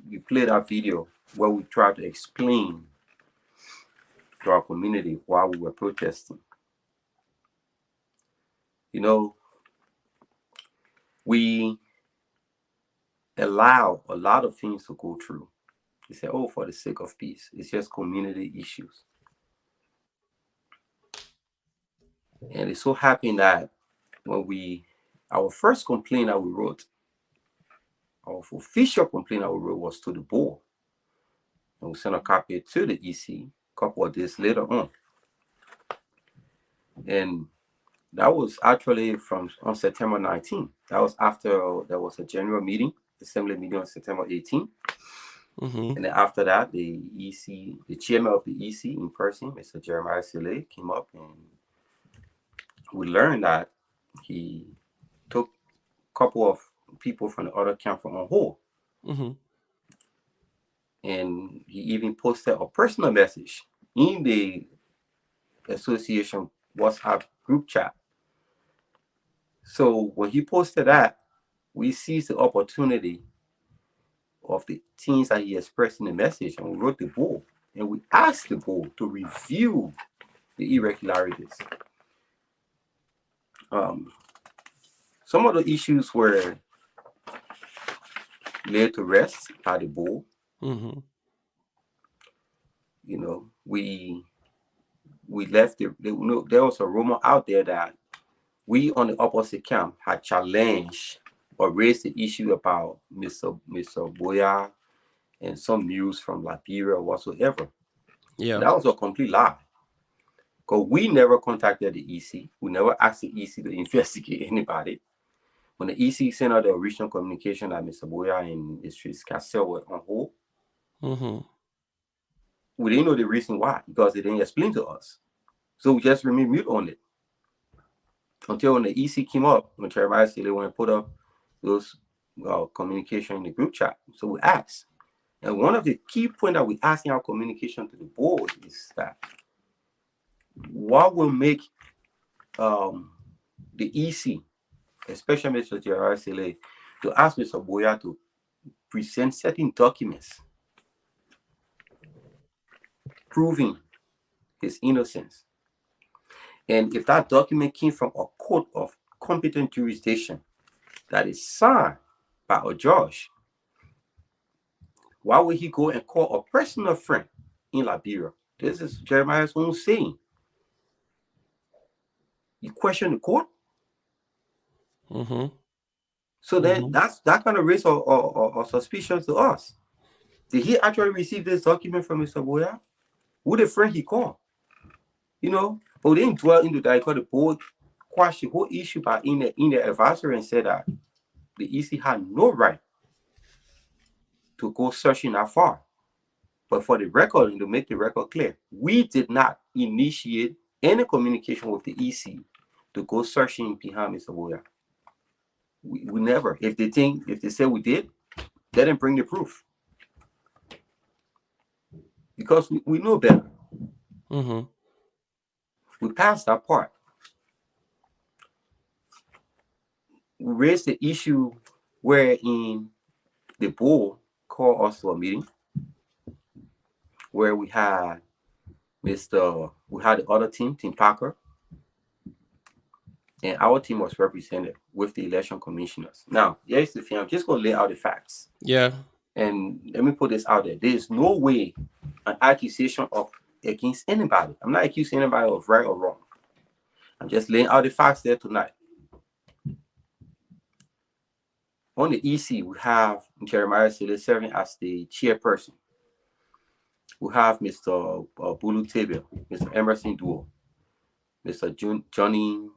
we played that video where we tried to explain to our community why we were protesting. We allow a lot of things to go through. They say, oh, for the sake of peace. It's just community issues. And it so happened that when our first complaint that we wrote, our official complaint that we wrote was to the board. And we sent a copy to the EC a couple of days later on. And that was actually on September 19th. That was after there was a general meeting, assembly meeting on September 18th. And then after that, the chairman of the EC in person, Mr. Jeremiah Sile, came up, and we learned that he took a couple of people from the other camp on hold. And he even posted a personal message in the association WhatsApp group chat. So when he posted that, we seized the opportunity of the things that he expressed in the message, and we wrote the board, and we asked the board to review the irregularities. some of the issues were laid to rest by the board. Mm-hmm. You know, we left it. There was a rumor out there that we on the opposite camp had challenged or raised the issue about Mr. Boya and some news from Liberia or whatsoever. Yeah. That was a complete lie. Because we never contacted the EC. We never asked the EC to investigate anybody. When the EC sent out the original communication that Mr. Boya and Mr. Cassell were on hold, Mm-hmm. we didn't know the reason why, because they didn't explain to us. So we just remained mute on it. Until when the EC came up, when Jeremiah said they want to put up those communication in the group chat. So we asked. And one of the key points that we asked in our communication to the board is that what will make the EC, especially Mr. Jeremiah Sele, to ask Mr. Boya to present certain documents proving his innocence. And if that document came from a court of competent jurisdiction that is signed by a judge, why would he go and call a personal friend in Liberia? This is Jeremiah's own saying. You question the court? Mm-hmm. So then that kind of raise a suspicion to us. Did he actually receive this document from Mr. Boya? Who the friend he called? You know, but we didn't dwell into that because the board quashed the whole issue by in the advisory and said that the EC had no right to go searching that far. But for the record, and to make the record clear, we did not initiate any communication with the EC to go searching behind Mr. Boya. We never. If they say we did, let them bring the proof. Because we know better. Mm-hmm. We passed that part. We raised the issue wherein the board called us to a meeting where we had the other team, Team Parker, and our team was represented with the election commissioners. Now, here's the thing. I'm just going to lay out the facts. Yeah. And let me put this out there. There is no way an accusation against anybody. I'm not accusing anybody of right or wrong. I'm just laying out the facts there tonight. On the EC, we have Jeremiah Sele serving as the chairperson. We have Mr. Bulu Tebe, Mr. Emerson Duo, Mr. Johnny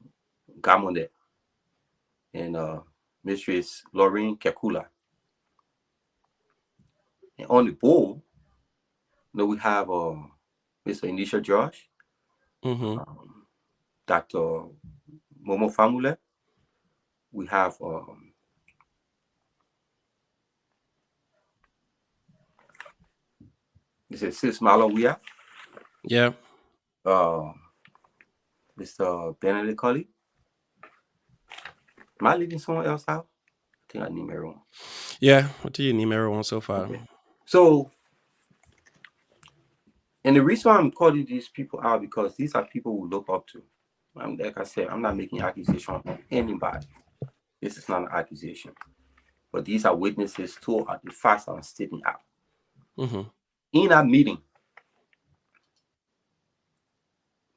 Gamonde, and Mistress Lauren Kekula. And on the board, we have Mr. Inisha Josh, Dr. Momo Famule. We have this is Sis Malawia. Yeah. Mr. Benedict Colley. Am I leaving someone else out? I think I need everyone. Yeah, what do you need everyone so far? Okay. So, and the reason why I'm calling these people out because these are people we look up to. Like I said, I'm not making accusation on anybody. This is not an accusation. But these are witnesses to the facts I'm stating out. Mm-hmm. In that meeting,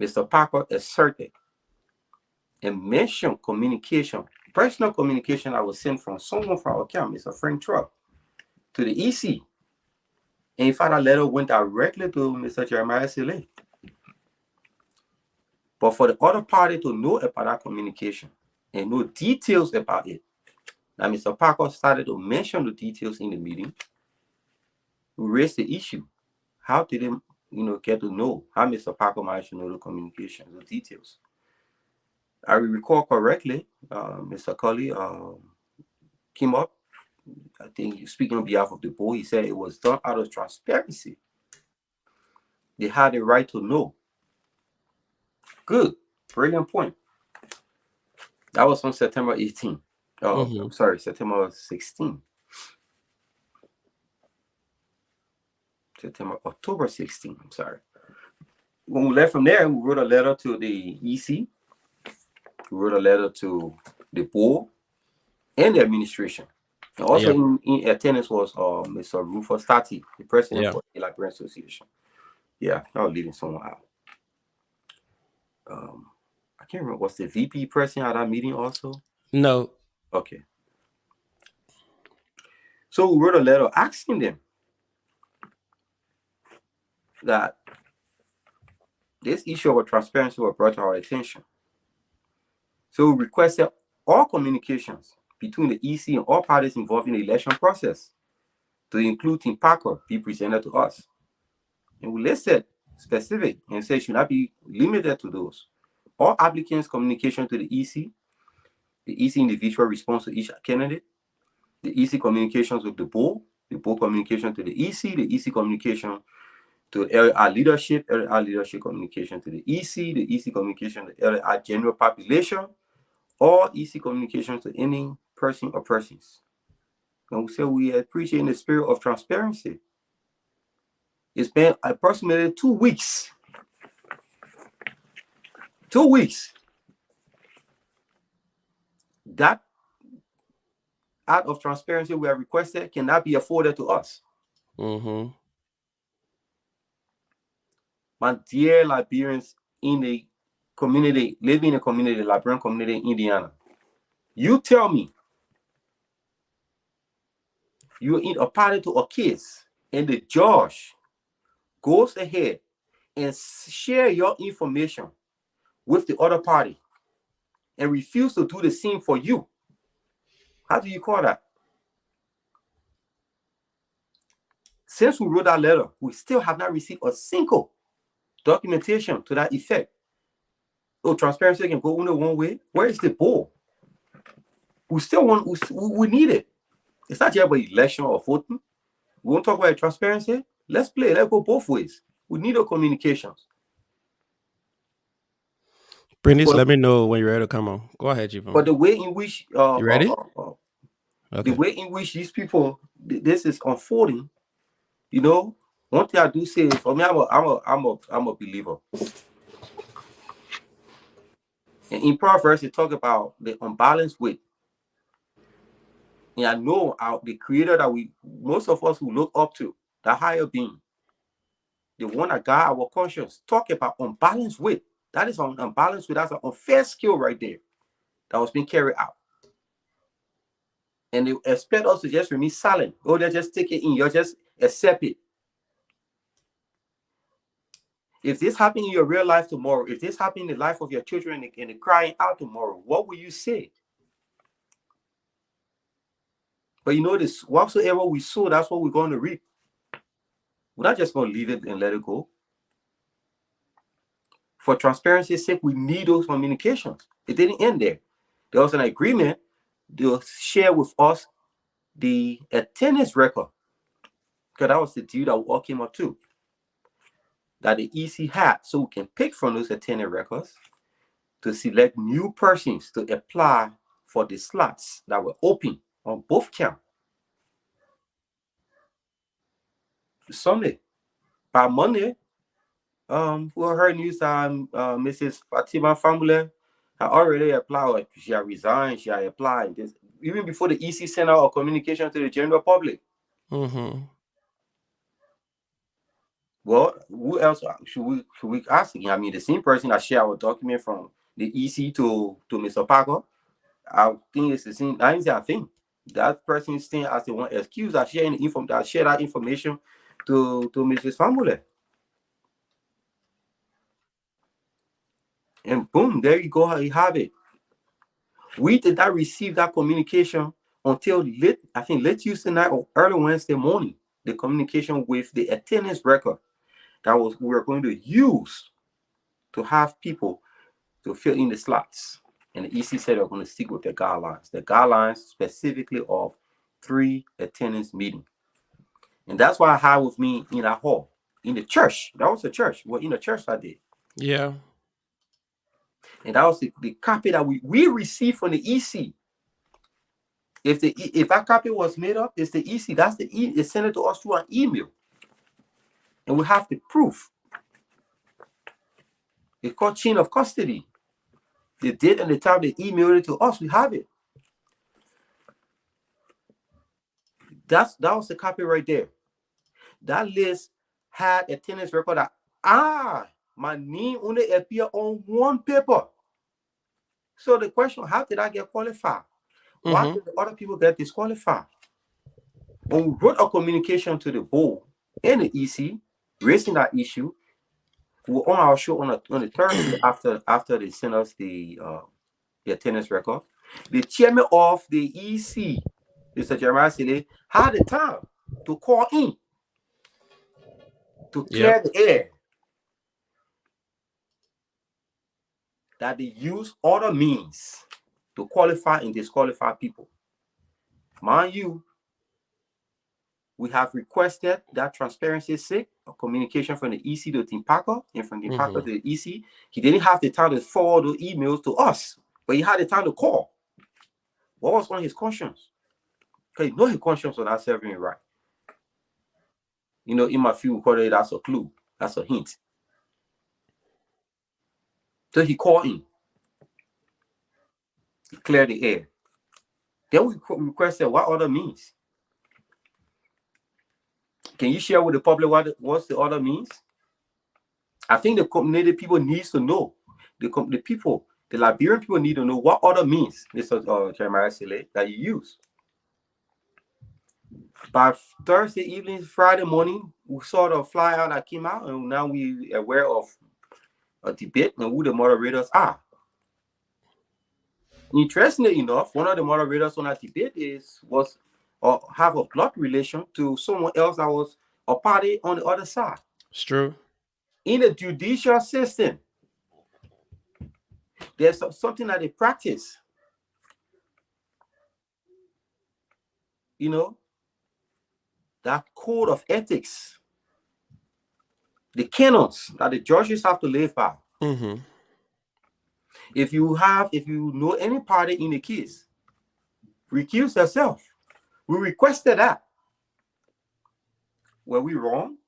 Mr. Parker asserted and mentioned communication, personal communication I was sent from someone from our camp, Mr. Frank Truck, to the EC. And in fact, that letter went directly to Mr. Jeremiah Sele. But for the other party to know about that communication and know details about it, now Mr. Parker started to mention the details in the meeting. We raised the issue. How did they, get to know? How Mr. Parker managed to know the communication, the details? I recall correctly, Mr. Colley came up. I think speaking on behalf of the board, he said it was done out of transparency. They had the right to know. Good. Brilliant point. That was on September 18. I'm sorry, September 16. October 16. I'm sorry. When we left from there, we wrote a letter to the EC We wrote a letter to the board and the administration. And also in attendance was Mr. Rufus Tati, the president for the Librarian Association. Yeah, I was leaving someone out. I can't remember. Was the VP present at that meeting also? No. Okay. So we wrote a letter asking them that this issue of transparency was brought to our attention. So we requested all communications between the EC and all parties involved in the election process, to include Tim Parker, be presented to us. And we listed specific and said should not be limited to those. All applicants' communication to the EC individual response to each candidate, the EC communications with the board communication to the EC communication to our leadership communication to the EC communication to our general population, all EC communications to any person or persons. And we say we appreciate the spirit of transparency. It's been approximately 2 weeks. 2 weeks. That act of transparency we have requested cannot be afforded to us. Mm-hmm. My dear Liberians in the community, living in a community, Liberian community in Indiana, you tell me you're in a party to a case and the judge goes ahead and share your information with the other party and refuse to do the same for you. How do you call that? Since we wrote that letter, we still have not received a single documentation to that effect. Oh, transparency can go only one way. Where is the ball? We still want, we need it. It's not just about election or voting. We won't talk about transparency. Let's play. Let's go both ways. We need our communications. Brindis, let me know when you're ready to come on. Go ahead, Javon. But the way in which you ready? The way in which these people, this is unfolding, you know, one thing I do say is, for me, I'm a believer. And in Proverbs, they talk about the unbalanced weight. And I know the creator that most of us who look up to, the higher being, the one that guide our conscience, talk about unbalanced weight. That is an unbalanced weight. That's an unfair skill right there that was being carried out. And they expect us to just remain silent. Oh, they just take it in. You just accept it. If this happened in your real life tomorrow, if this happened in the life of your children and they're crying out tomorrow, what will you say? But you know this, whatsoever we sow, that's what we're going to reap. We're not just going to leave it and let it go. For transparency's sake, we need those communications. It didn't end there. There was an agreement. They'll share with us the attendance record, because that was the deal that we all came up to, that the EC had, so we can pick from those attendance records to select new persons to apply for the slots that were open on both counts. Sunday, by Monday, we heard news that Mrs. Fatima Famule had already applied. She had resigned. She had applied. This, even before the EC sent out a communication to the general public. Mm-hmm. Well, who else should we ask again? I mean, the same person that shared our document from the EC to Mr. Parker, I think it's the same. I think that person is staying as the one excused that sharing that share that information to Mrs. Famule. And boom, there you go. You have it. We did not receive that communication until late Tuesday night or early Wednesday morning. The communication with the attendance record that we were going to use to have people to fill in the slots. And the EC said they're going to stick with the guidelines specifically of 3 attendance meetings. And that's why I had with me in a hall, in the church. That was the church. Well, in the church that day. Yeah. And that was the copy that we received from the EC. If that copy was made up, it's the EC. That's it's sent it to us through an email. And we have the proof. It's called chain of custody. The date and the time they emailed it to us, we have it. That was the copy right there. That list had attendance record that my name only appear on one paper. So the question, how did I get qualified? Why did the other people get disqualified? When we wrote a communication to the board and the EC, raising that issue, we were on our show on the Thursday after they sent us the attendance record. The chairman of the EC, Mr. Jeremiah Sele, had the time to call in to clear the air that they use other means to qualify and disqualify people. Mind you, we have requested that transparency's sake, a communication from the EC to Tim Parker and from Tim Parker to the EC. He didn't have the time to forward the emails to us, but he had the time to call. What was on his conscience? Because his conscience was not serving him right. In my field, that's a clue. That's a hint. So he called in. He cleared the air. Then we requested what other means. Can you share with the public what's the other means? I think the community people needs to know. The Liberian people need to know what other means, Mr. Jeremiah Sele, that you use. By Thursday evening, Friday morning, we saw the flyer that came out, and now we are aware of a debate and who the moderators are. Interestingly enough, one of the moderators on that debate have a blood relation to someone else that was a party on the other side. It's true. In the judicial system, there's something that they practice. That code of ethics, the canons that the judges have to live by. If you know any party in the case, recuse yourself. We requested that. Were we wrong?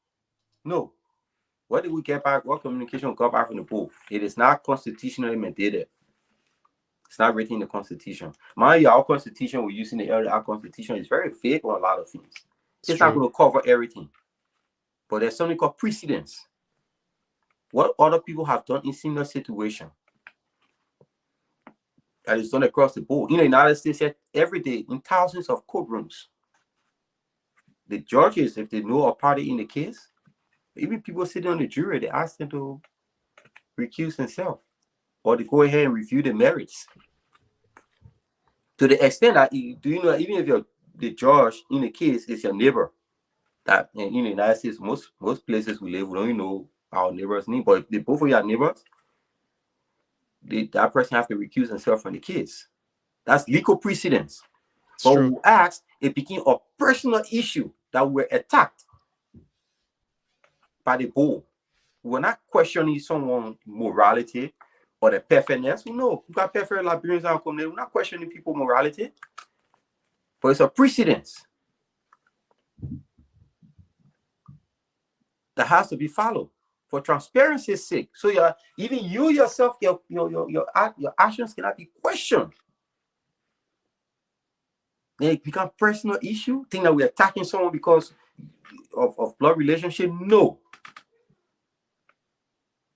No. What did we get back? What communication got back from the board? It is not constitutionally mandated. It's not written in the Constitution. Mind you, our Constitution, we're using our Constitution is very vague on a lot of things. It's not going to cover everything. But there's something called precedence. What other people have done in similar situation that is done across the board. In the United States, every day in thousands of courtrooms, the judges, if they know a party in the case, even people sitting on the jury, they ask them to recuse themselves or to go ahead and review the merits. To the extent that, even if the judge in the case is your neighbor, that in the United States, most places we live, we don't even know our neighbor's name, but if they both of your neighbors, that person have to recuse himself from the case. That's legal precedence. But we asked, it became a personal issue that we were attacked by the board. We're not questioning someone's morality or the perfectness. No, we got perfect Liberians in our community. We're not questioning people's morality. But it's a precedence that has to be followed for transparency's sake. So even you yourself, your actions cannot be questioned. It become personal issue. Think that we're attacking someone because of blood relationship. No.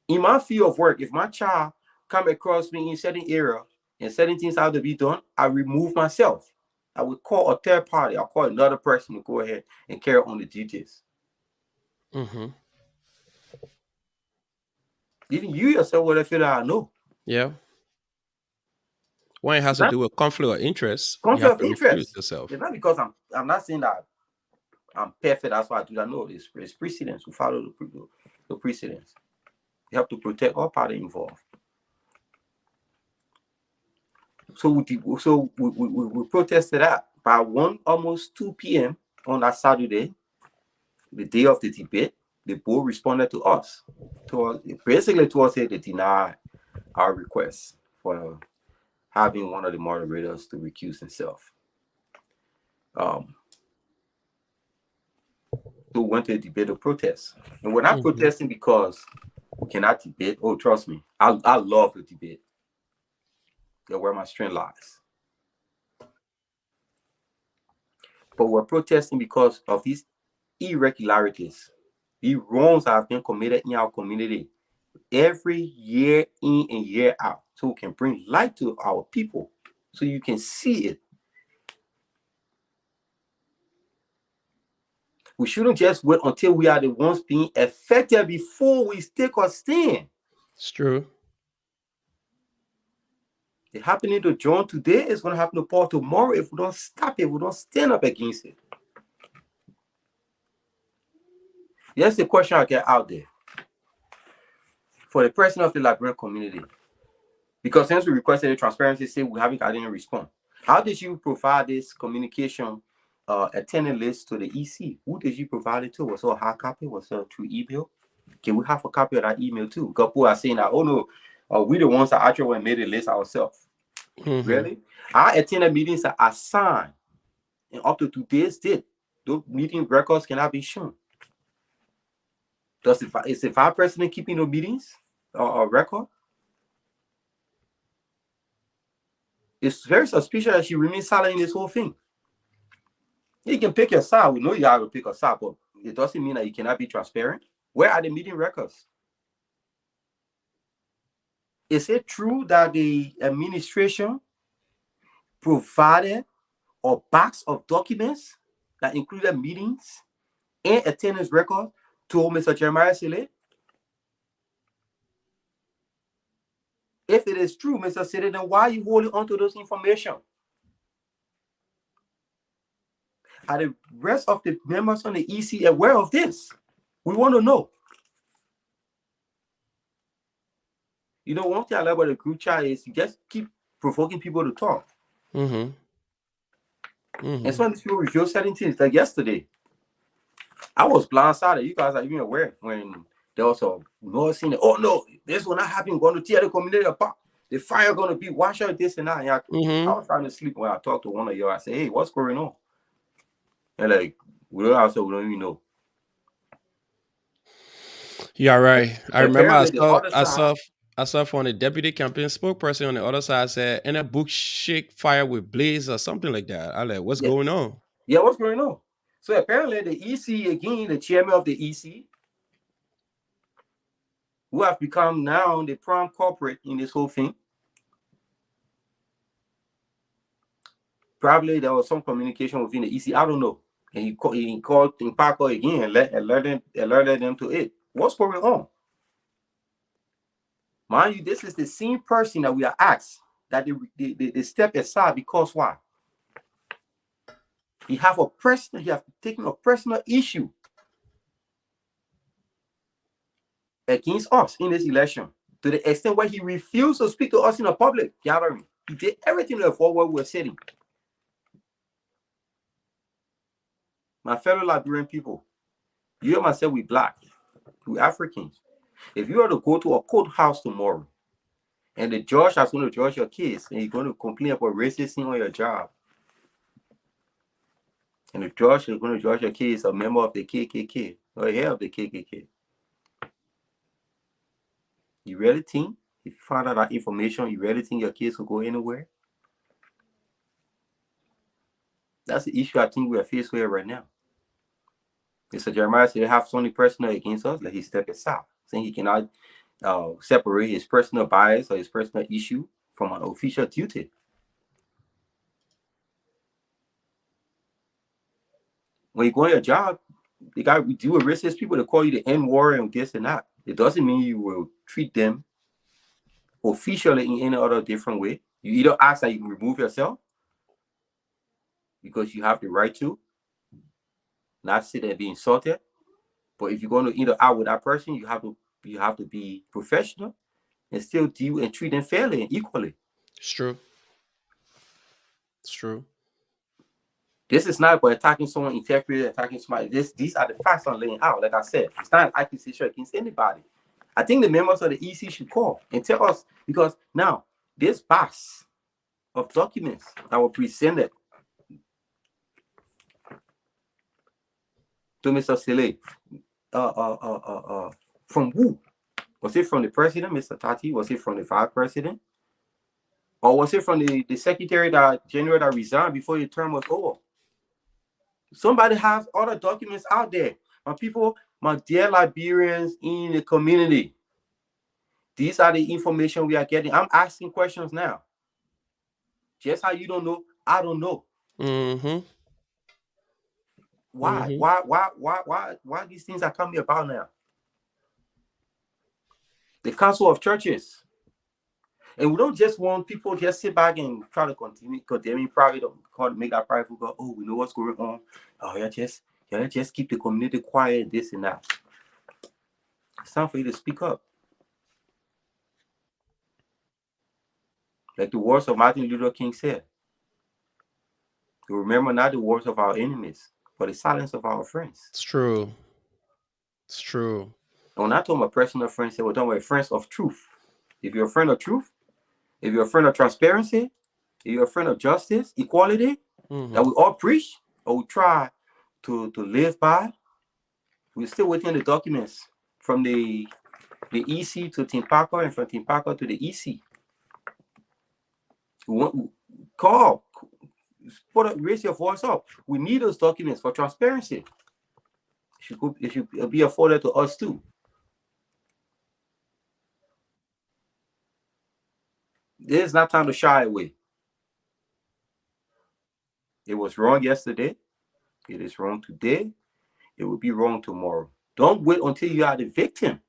In my field of work, if my child come across me in certain area and certain things have to be done, I remove myself. I would call a third party. I'll call another person to go ahead and carry on the duties. Even you yourself would have feel that I know. Yeah. When it has to do with conflict of interest, conflict of interest yourself. It's not because I'm not saying that I'm perfect. That's why I do that. No, it's precedence. We follow the precedence. You have to protect all parties involved. So we protested that by almost 2 p.m. on that Saturday, the day of the debate. The board responded to us. Basically, to us, they denied our request for having one of the moderators to recuse himself. So we went to a debate or protest. And we're not protesting because we cannot debate. Oh, trust me, I love the debate. That's where my strength lies. But we're protesting because of these irregularities, these wrongs that have been committed in our community every year in and year out, so we can bring light to our people, so you can see it. We shouldn't just wait until we are the ones being affected before we take a stand. It's true. It's happening to John today. It's going to happen to Paul tomorrow if we don't stop it. We don't stand up against it. That's the question I get out there for the president of the Liberian community. Because since we requested the transparency, say we haven't gotten a response. How did you provide this communication attending list to the EC? Who did you provide it to? Was it a hard copy? Was it through email? Can we have a copy of that email too? Because people are saying that, oh no, we the ones that actually made the list ourselves. Mm-hmm. Really? I attended meetings that are signed, and up to today's date, those meeting records cannot be shown. Is the vice president keeping the meetings or record? It's very suspicious that she remains silent in this whole thing. You can pick your side. We know you have to pick a side, but it doesn't mean that you cannot be transparent. Where are the meeting records? Is it true that the administration provided a box of documents that included meetings and attendance records to Mr. Jeremiah Sele? If it is true, Mr. Sele, then why are you holding on to those information? Are the rest of the members on the EC aware of this? We want to know. You know, one thing I like about the group chat is you just keep provoking people to talk. Mm-hmm. Mm-hmm. And some of these people reveal certain things. Like yesterday, I was blindsided. You guys are even aware when there was a noise saying, oh no, this will not happen. Going to tear the community apart. The fire going to be washed out this and that. And I was trying to sleep when I talked to one of you. I said, hey, what's going on? And like, we don't even know. Yeah, right. I remember I saw from the deputy campaign spokesperson on the other side said, and a book shake fire with blaze or something like that. I like, what's going on? Yeah, what's going on? So apparently the EC, again, the chairman of the EC, who have become now the prime culprit in this whole thing. Probably there was some communication within the EC. I don't know. And he called in Paco again and alerted them to it. What's going on? Mind you, this is the same person that we are asked that they step aside because why? He have taken a personal issue against us in this election to the extent where he refused to speak to us in a public gathering. He did everything for what we were sitting. My fellow Liberian people, you and myself, we black, we Africans. If you are to go to a courthouse tomorrow and the judge is going to judge your case and you're going to complain about racism on your job, and the judge is going to judge your case a member of the KKK or head of the KKK, you really think, if you find out that information, you really think your case will go anywhere? That's the issue I think we are faced with right now. Mr. Jeremiah said they have something personal against us, let he step aside, saying he cannot separate his personal bias or his personal issue from an official duty. When you go on your job, you got to deal with racist people. They call you the N-word and this and that. It doesn't mean you will treat them officially in any other different way. You either ask that you remove yourself because you have the right to, not sit there and be insulted. But if you're going to either out with that person, you have to be professional and still deal and treat them fairly and equally. It's true. It's true. This is not about attacking someone, interpreting, attacking somebody. These are the facts I'm laying out. Like I said, it's not an accusation against anybody. I think the members of the EC should call and tell us, because now this box of documents that were presented to Mr. Sele, from who? Was it from the president, Mr. Tati? Was it from the vice president? Or was it from the secretary that general that resigned before the term was over? Somebody has other documents out there. My people, my dear Liberians in the community, these are the information we are getting. I'm asking questions now. Just how you don't know, I don't know. Mm-hmm. Why? Mm-hmm. Why these things are coming about now? The Council of Churches. And we don't just want people just sit back and try to continue condemning private or make that private go, oh, we know what's going on. Oh, yeah, just keep the community quiet, this and that. It's time for you to speak up. Like the words of Martin Luther King said. Remember not the words of our enemies, but the silence of our friends. It's true. It's true. And when I told my personal friends, we're talking about friends of truth. If you're a friend of truth, if you're a friend of transparency, if you're a friend of justice, equality, Mm-hmm. that we all preach or we try to live by, we're still waiting on the documents from the EC to Timpaco and from Timpaco to the EC. Call, raise your voice up. We need those documents for transparency. It should be afforded to us too. This is not time to shy away. It was wrong yesterday. It is wrong today. It will be wrong tomorrow. Don't wait until you are the victim.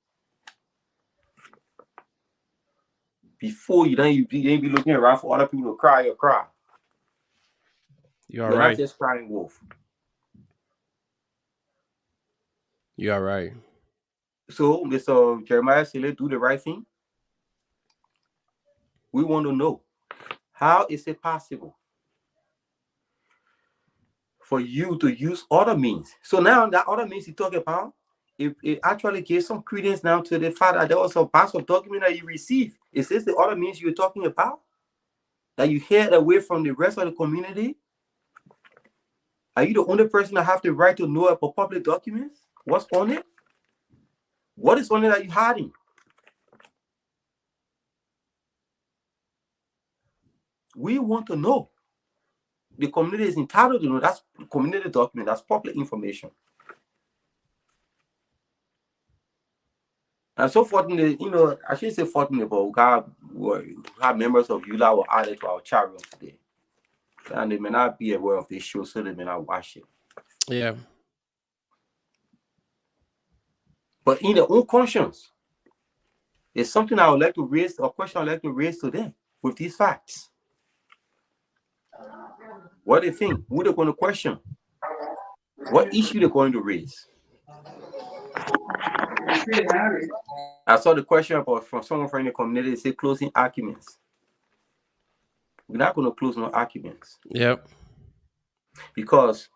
Before you ain't be looking around for other people to cry or cry. You're You're right. not just crying wolf. You're right. So, Mr. Jeremiah Sele, do the right thing. We want to know, how is it possible for you to use other means? So now that other means you talk about, it actually gives some credence now to the fact that there was a batch of document that you received. Is this the other means you're talking about? That you hid away from the rest of the community? Are you the only person that have the right to know about public documents? What's on it? What is on it that you're hiding? We want to know. The community is entitled to know. That's community document. That's public information. And so fortunately, I shouldn't say fortunately, but we have members of ULA were added to our chat room today. And they may not be aware of this show, so they may not watch it. Yeah. But in their own conscience, it's something I would like to raise, a question I'd like to raise to them with these facts. What do they think? Who they're going to question? What issue they're going to raise? I saw the question from someone from the community. They say closing arguments. We're not going to close no arguments. Yep. Because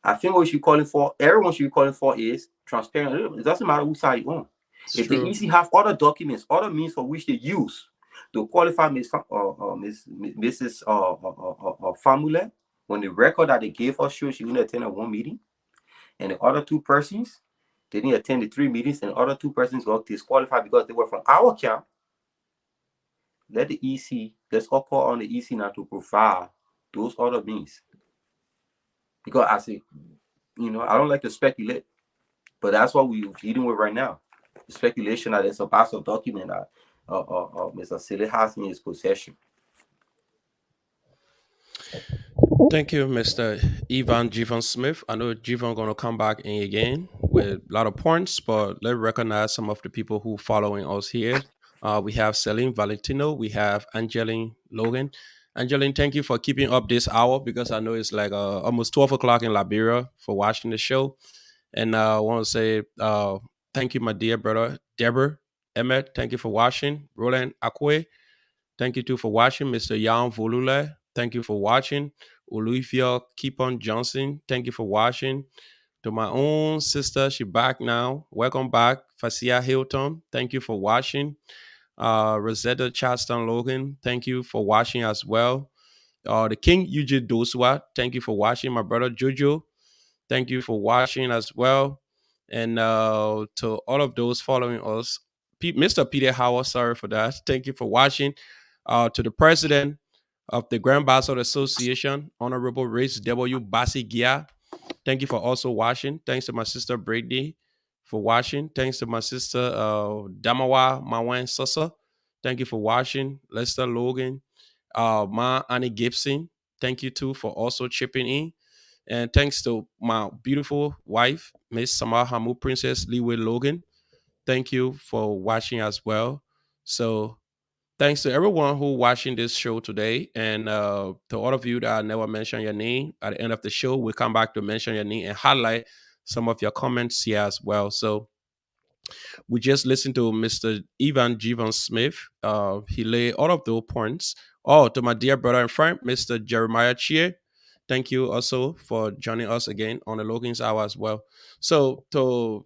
I think what we should call it for, everyone should be calling for is transparent. It doesn't matter whose side you're on. If they easily have other documents, other means for which they use to qualify Mrs. Famule, when the record that they gave us shows she only attended one meeting, and the other two persons, they didn't attend the 3 meetings, and the other 2 persons got disqualified because they were from our camp. Let the EC, let's all call on the EC now to provide those other means. Because I say, I don't like to speculate, but that's what we're dealing with right now. The speculation that there's a batch of document that Mr. Sele has in his possession. Thank you, Mr. Ivan Jivan Smith. I know Jivan going to come back in again with a lot of points, but let's recognize some of the people who following us here. We have Celine Valentino. We have Angeline Logan. Angeline, thank you for keeping up this hour because I know it's like almost 12 o'clock in Liberia for watching the show. And I want to say thank you, my dear brother, Deborah Emmett. Thank you for watching. Roland Akwe. Thank you too for watching. Mr. Jan Volule. Thank you for watching. Olivia Keepon Johnson. Thank you for watching. To my own sister, she back now. Welcome back. Fasia Hilton. Thank you for watching. Rosetta Charleston Logan. Thank you for watching as well. The King Yuji Doswa. Thank you for watching. My brother Jojo. Thank you for watching as well. And to all of those following us, Mr. Peter Howard, sorry for that. Thank you for watching. To the president, of the Grand Bastard Association, Honorable Race W. Basi Gia. Thank you for also watching. Thanks to my sister Brady for watching. Thanks to my sister Damawa Mawan Sosa. Thank you for watching. Lester Logan, Ma Annie Gibson. Thank you too for also chipping in. And thanks to my beautiful wife, Miss Samar Hamu Princess Leeway Logan. Thank you for watching as well. So thanks to everyone who watching this show today, and to all of you that I never mentioned your name. At the end of the show, we'll come back to mention your name and highlight some of your comments here as well. So we just listened to Mr. Ivan Jivan Smith. He laid all of those points. Oh, to my dear brother and friend, Mr. Jeremiah Chia. Thank you also for joining us again on the Logan's Hour as well. So to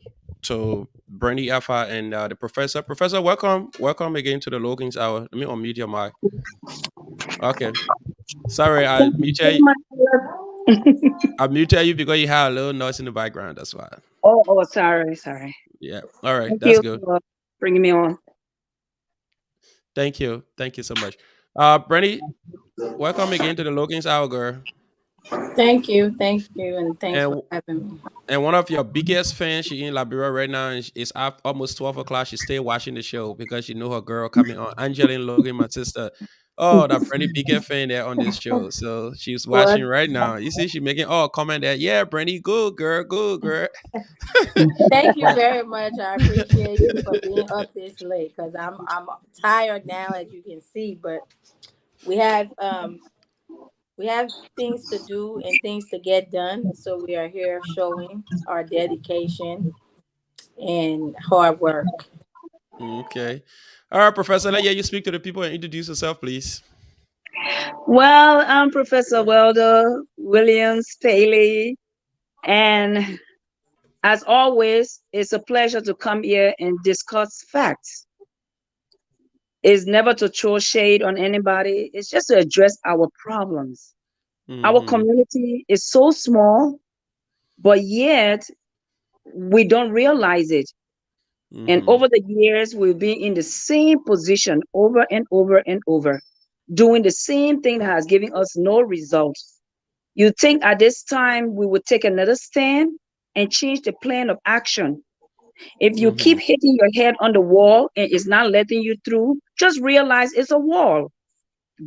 Brandy Alpha and the professor. Professor, welcome again to the Logan's Hour. Let me unmute your mic. Okay. Sorry, I muted you because you had a little noise in the background. That's why. Oh, sorry. Yeah. All right. Thank That's you good. for bringing me on. Thank you. Thank you so much. Brandy, welcome again to the Logan's Hour, girl. Thank you, and thanks for And having me. and one of your biggest fans, she in Liberia right now, and it's almost 12 o'clock. She's still watching the show because she know her girl coming on. Angeline Logan, my sister. Oh, that Brandy biggest fan there on this show. So she's Well, watching right now. You see, she making comment that, yeah, Brandy, good girl, good girl. thank you very much. I appreciate you for being up this late because I'm tired now, as you can see. But we have um we have things to do and things to get done, so we are here showing our dedication and hard work. Okay. All right, Professor, let you speak to the people and introduce yourself, please. Well, I'm Professor Welder Williams Paley, and as always, it's a pleasure to come here and discuss facts. It's never to throw shade on anybody, it's just to address our problems. Our Mm-hmm. community is so small, but yet we don't realize it. And Mm-hmm. over the years, we've been in the same position over and over and over, doing the same thing that has given us no results. You think at this time we would take another stand and change the plan of action. If you Mm-hmm. keep hitting your head on the wall and it's not letting you through, just realize it's a wall.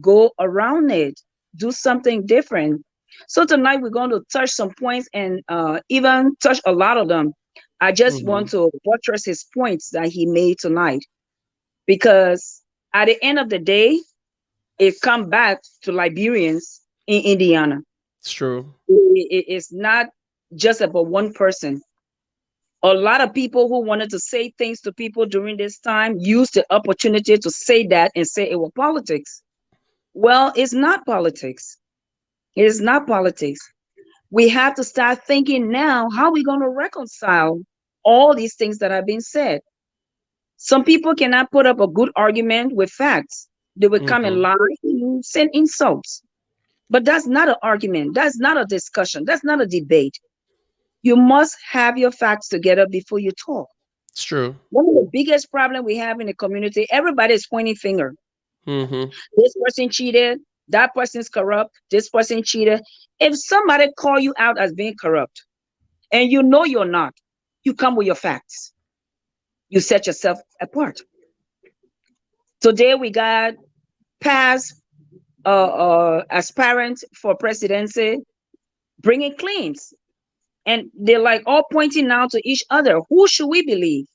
Go around it, do something different. So tonight we're going to touch some points and even touch a lot of them. I just Mm-hmm. want to buttress his points that he made tonight because at the end of the day, it come back to Liberians in Indiana. It's true. It's not just about one person. A lot of people who wanted to say things to people during this time used the opportunity to say that and say it was politics. Well, it's not politics. It is not politics. We have to start thinking now how are we going to reconcile all these things that have been said. Some people cannot put up a good argument with facts. They will come and Mm-hmm. lie and send insults. But that's not an argument. That's not a discussion. That's not a debate. You must have your facts together before you talk. It's true. One of the biggest problem we have in the community, everybody is pointing finger. Mm-hmm. This person cheated, that person's corrupt, this person cheated. If somebody call you out as being corrupt and you know you're not, you come with your facts. You set yourself apart. Today we got past aspirants for presidency bringing claims, and they're like all pointing now to each other. Who should we believe?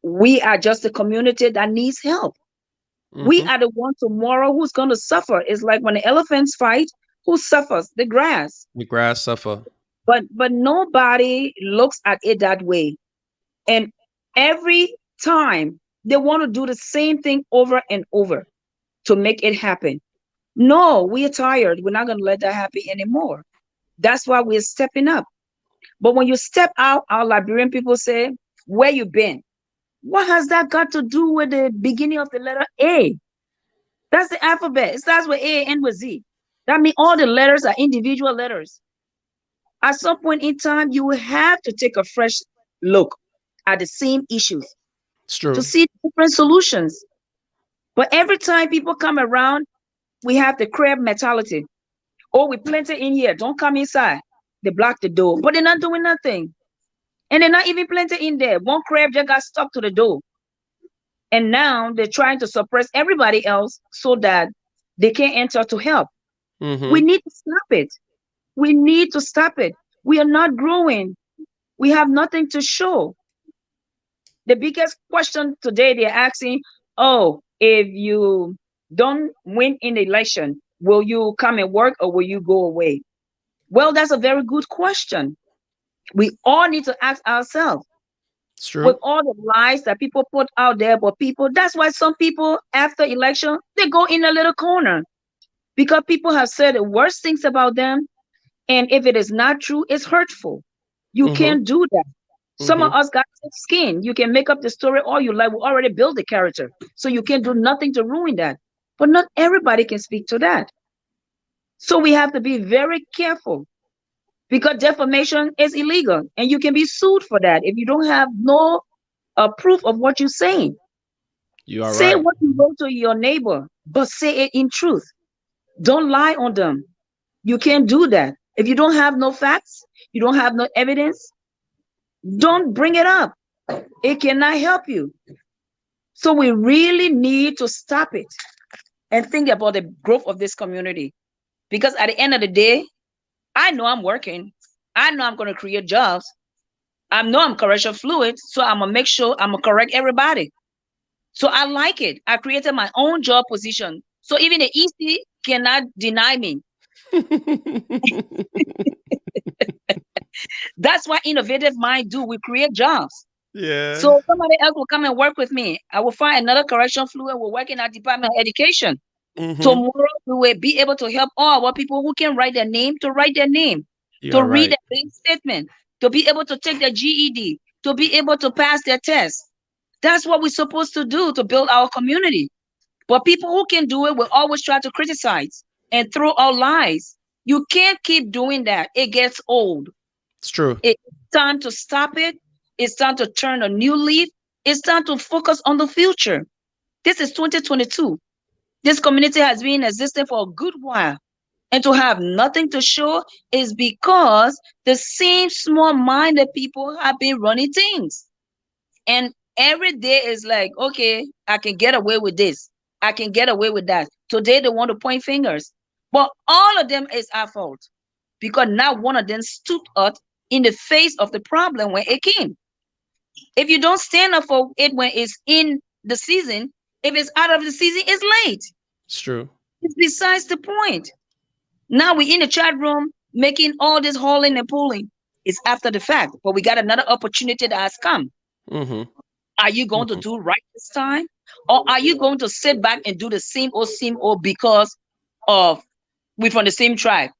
We are just a community that needs help. We Mm-hmm. are the one tomorrow who's going to suffer. It's like when the elephants fight, who suffers? The grass. The grass suffer. But nobody looks at it that way. And every time they want to do the same thing over and over to make it happen. No, we are tired. We're not going to let that happen anymore. That's why we're stepping up. But when you step out, our Liberian people say, where you been? What has that got to do with the beginning of the letter A? That's the alphabet. It starts with A and ends with Z. That means all the letters are individual letters. At some point in time, you will have to take a fresh look at the same issues It's to true. see different solutions. But every time people come around, We have the crab mentality. Oh, we planted in here. Don't come inside. They block the door, but they're not doing nothing. And they're not even planted in there. One crab just got stuck to the door. And now they're trying to suppress everybody else so that they can't enter to help. We Mm-hmm. need to stop it. We need to stop it. We are not growing. We have nothing to show. The biggest question today they're asking, oh, if you don't win in the election, will you come and work or will you go away? Well, that's a very good question. We all need to ask ourselves It's with true. all the lies that people put out there for people. That's why some people after election, they go in a little corner because people have said the worst things about them. And if it is not true, it's hurtful. You Mm-hmm. can't do that. Some Mm-hmm. of us got thick skin. You can make up the story all you like. We already built the character. So you can't do nothing to ruin that. But not everybody can speak to that. So we have to be very careful because defamation is illegal and you can be sued for that if you don't have no proof of what you're saying. You are Say right. what you wrote to your neighbor, but say it in truth. Don't lie on them. You can't do that. If you don't have no facts, you don't have no evidence, don't bring it up. It cannot help you. So we really need to stop it and think about the growth of this community. Because at the end of the day, I know I'm working. I know I'm going to create jobs. I know I'm correction fluid. So I'm going to make sure I'm going to correct everybody. So I like it. I created my own job position. So even the EC cannot deny me. That's what innovative mind do. We create jobs. Yeah. So somebody else will come and work with me. I will find another correction fluid. We'll work in our Department of Education. Mm-hmm. Tomorrow we will be able to help all our people who can write their name to write their name, You to are read right. a bank statement, to be able to take their GED, to be able to pass their test. That's what we're supposed to do to build our community. But people who can do it will always try to criticize and throw out lies. You can't keep doing that. It gets old. It's true. It's time to stop it. It's time to turn a new leaf. It's time to focus on the future. This is 2022. This community has been existing for a good while. And to have nothing to show is because the same small minded people have been running things. And every day is like, okay, I can get away with this. I can get away with that. Today they want to point fingers. But all of them is our fault because not one of them stood up in the face of the problem when it came. If you don't stand up for it when it's in the season, if it's out of the season, it's late. It's true. It's besides the point. Now we in the chat room making all this hauling and pulling. It's after the fact, but we got another opportunity that has come. Mm-hmm. Are you going to do right this time? Or are you going to sit back and do the same old because of we from the same tribe?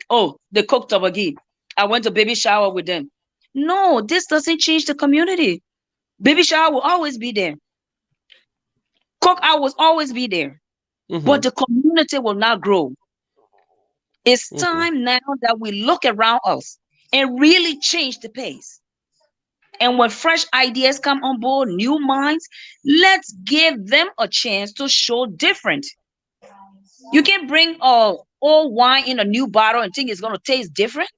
Oh, they cooked up again. I went to baby shower with them. No, this doesn't change the community. Baby shower will always be there. Cookout will always be there. Mm-hmm. But the community will not grow. It's Mm-hmm. time now that we look around us and really change the pace. And when fresh ideas come on board, new minds, let's give them a chance to show different. You can bring old wine in a new bottle and think it's going to taste different.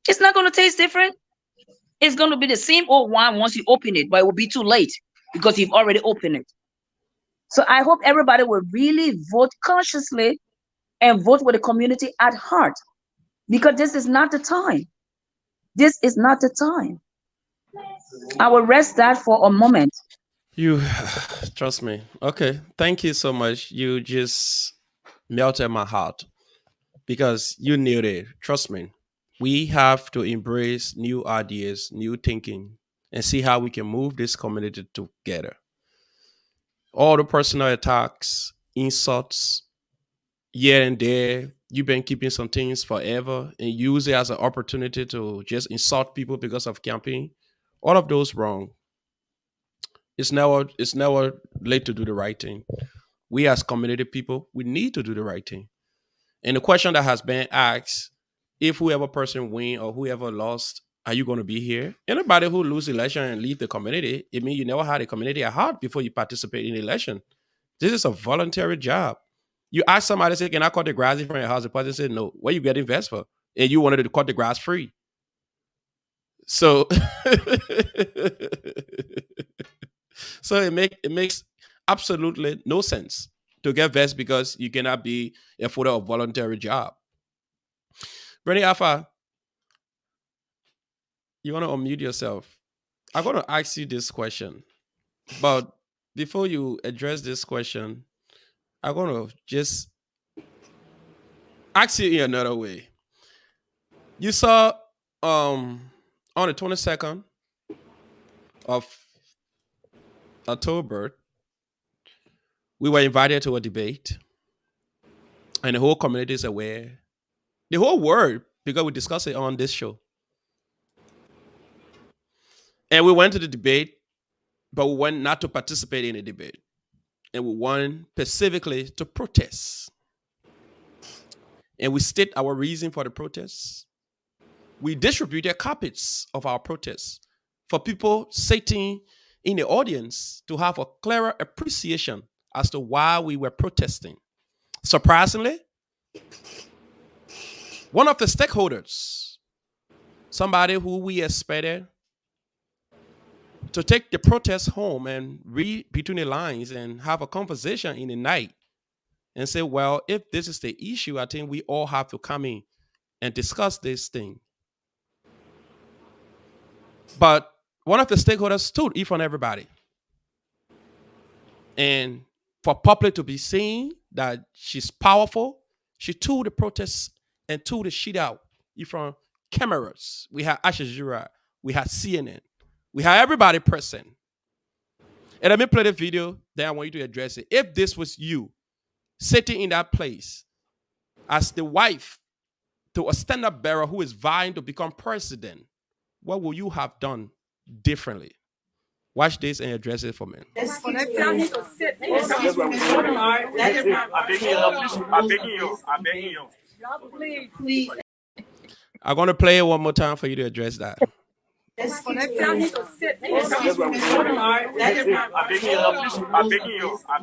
It's not going to taste different. It's going to be the same old wine once you open it, but it will be too late because you've already opened it. So I hope everybody will really vote consciously and vote with the community at heart because this is not the time. This is not the time. I will rest that for a moment. You trust me. Okay. Thank you so much. You just melted my heart because you knew it. Trust me. We have to embrace new ideas, new thinking, and see how we can move this community together. All the personal attacks, insults, here and there, you've been keeping some things forever and use it as an opportunity to just insult people because of campaign. All of those wrong. It's never late to do the right thing. We as community people, we need to do the right thing. And the question that has been asked, if whoever person win or whoever lost, are you going to be here? Anybody who lose election and leave the community, it means you never had a community at heart before you participate in the election. This is a voluntary job. You ask somebody, say, can I cut the grass in front of your house? The person said, no. Where you getting vest for? And you wanted to cut the grass free. So, so it makes absolutely no sense to get vest because you cannot be a photo of voluntary job. Bernie Alpha, you want to unmute yourself? I'm going to ask you this question, but before you address this question, I'm going to just ask you in another way. You saw on the 22nd of October, we were invited to a debate, and the whole community is aware. The whole world, because we discussed it on this show. And we went to the debate, but we went not to participate in the debate. And we went specifically to protest. And we state our reason for the protests. We distributed copies of our protests for people sitting in the audience to have a clearer appreciation as to why we were protesting. Surprisingly, one of the stakeholders, somebody who we expected to take the protest home and read between the lines and have a conversation in the night and say, well, if this is the issue, I think we all have to come in and discuss this thing. But one of the stakeholders stood in front of everybody. And for public to be seen that she's powerful, she took the protests and took the shit out in front of cameras. We had Al Jazeera, we had CNN, we had everybody present. And let me play the video, then I want you to address it. If this was you sitting in that place as the wife to a stand-up bearer who is vying to become president, what would you have done differently? Watch this and address it for me. I'm begging you. Please. I'm going to play it one more time for you to address that. I'm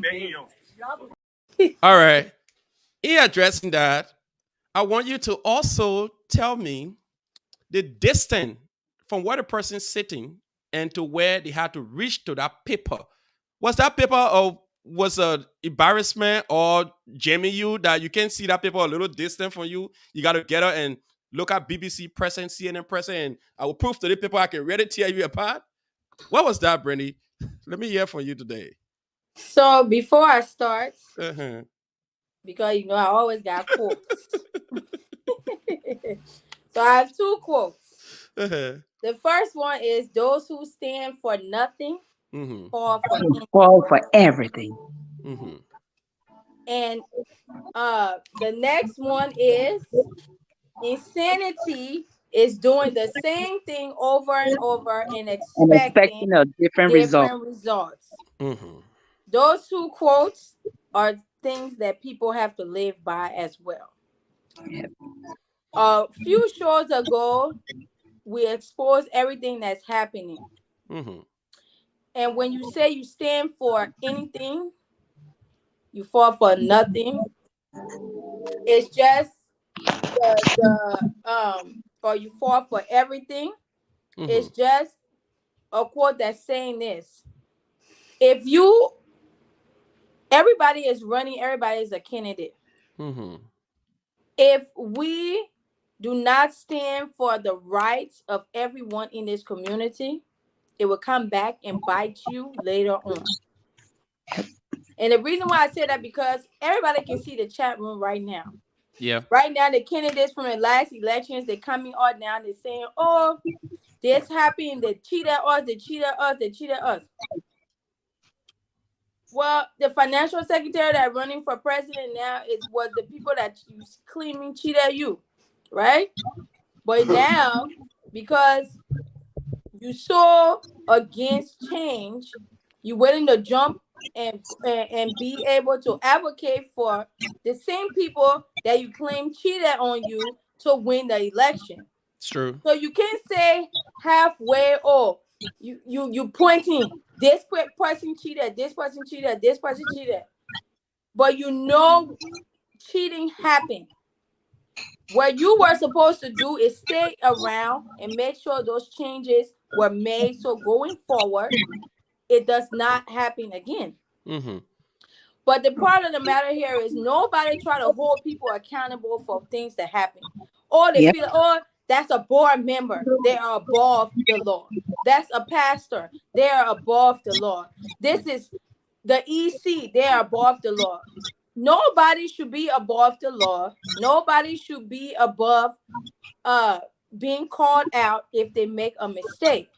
begging you. All right. In addressing that, I want you to also tell me the distance from where the person's sitting and to where they had to reach to that paper. Was that paper or was an embarrassment or jamming you that you can't see that paper a little distant from you? You got to get up and look at BBC present, CNN present, and I will prove to the people I can really tear you apart. What was that, Brandy? Let me hear from you today. So before I start, because you know I always got quotes. So I have two quotes. The first one is, those who stand for nothing fall for everything. And the next one is, insanity is doing the same thing over and over and expecting a different results. Those two quotes are things that people have to live by as well. A few shows ago, we exposed everything that's happening. And when you say you stand for anything, you fall for nothing. It's just or you fall for everything. It's just a quote that's saying this. Everybody is running, everybody is a candidate. If we do not stand for the rights of everyone in this community, it will come back and bite you later on. And the reason why I say that, because everybody can see the chat room right now. Yeah. Right now, the candidates from the last elections, they're coming on now. They're saying, oh, this happened. They cheated us. Well, the financial secretary that's running for president now was the people that you claiming cheated you, right? But now, because you so against change, you're willing to jump and be able to advocate for the same people that you claim cheated on you to win the election. It's true. So you can't say halfway, oh, you pointing, this person cheated, this person cheated, this person cheated. but you know cheating happened. What you were supposed to do is stay around and make sure those changes were made so going forward it does not happen again. Mm-hmm. But the part of the matter here is nobody try to hold people accountable for things that happen. Or they Yep. feel, oh, that's a board member. They are above the law. That's a pastor. They are above the law. This is the EC. They are above the law. Nobody should be above the law. Nobody should be above uh being called out if they make a mistake.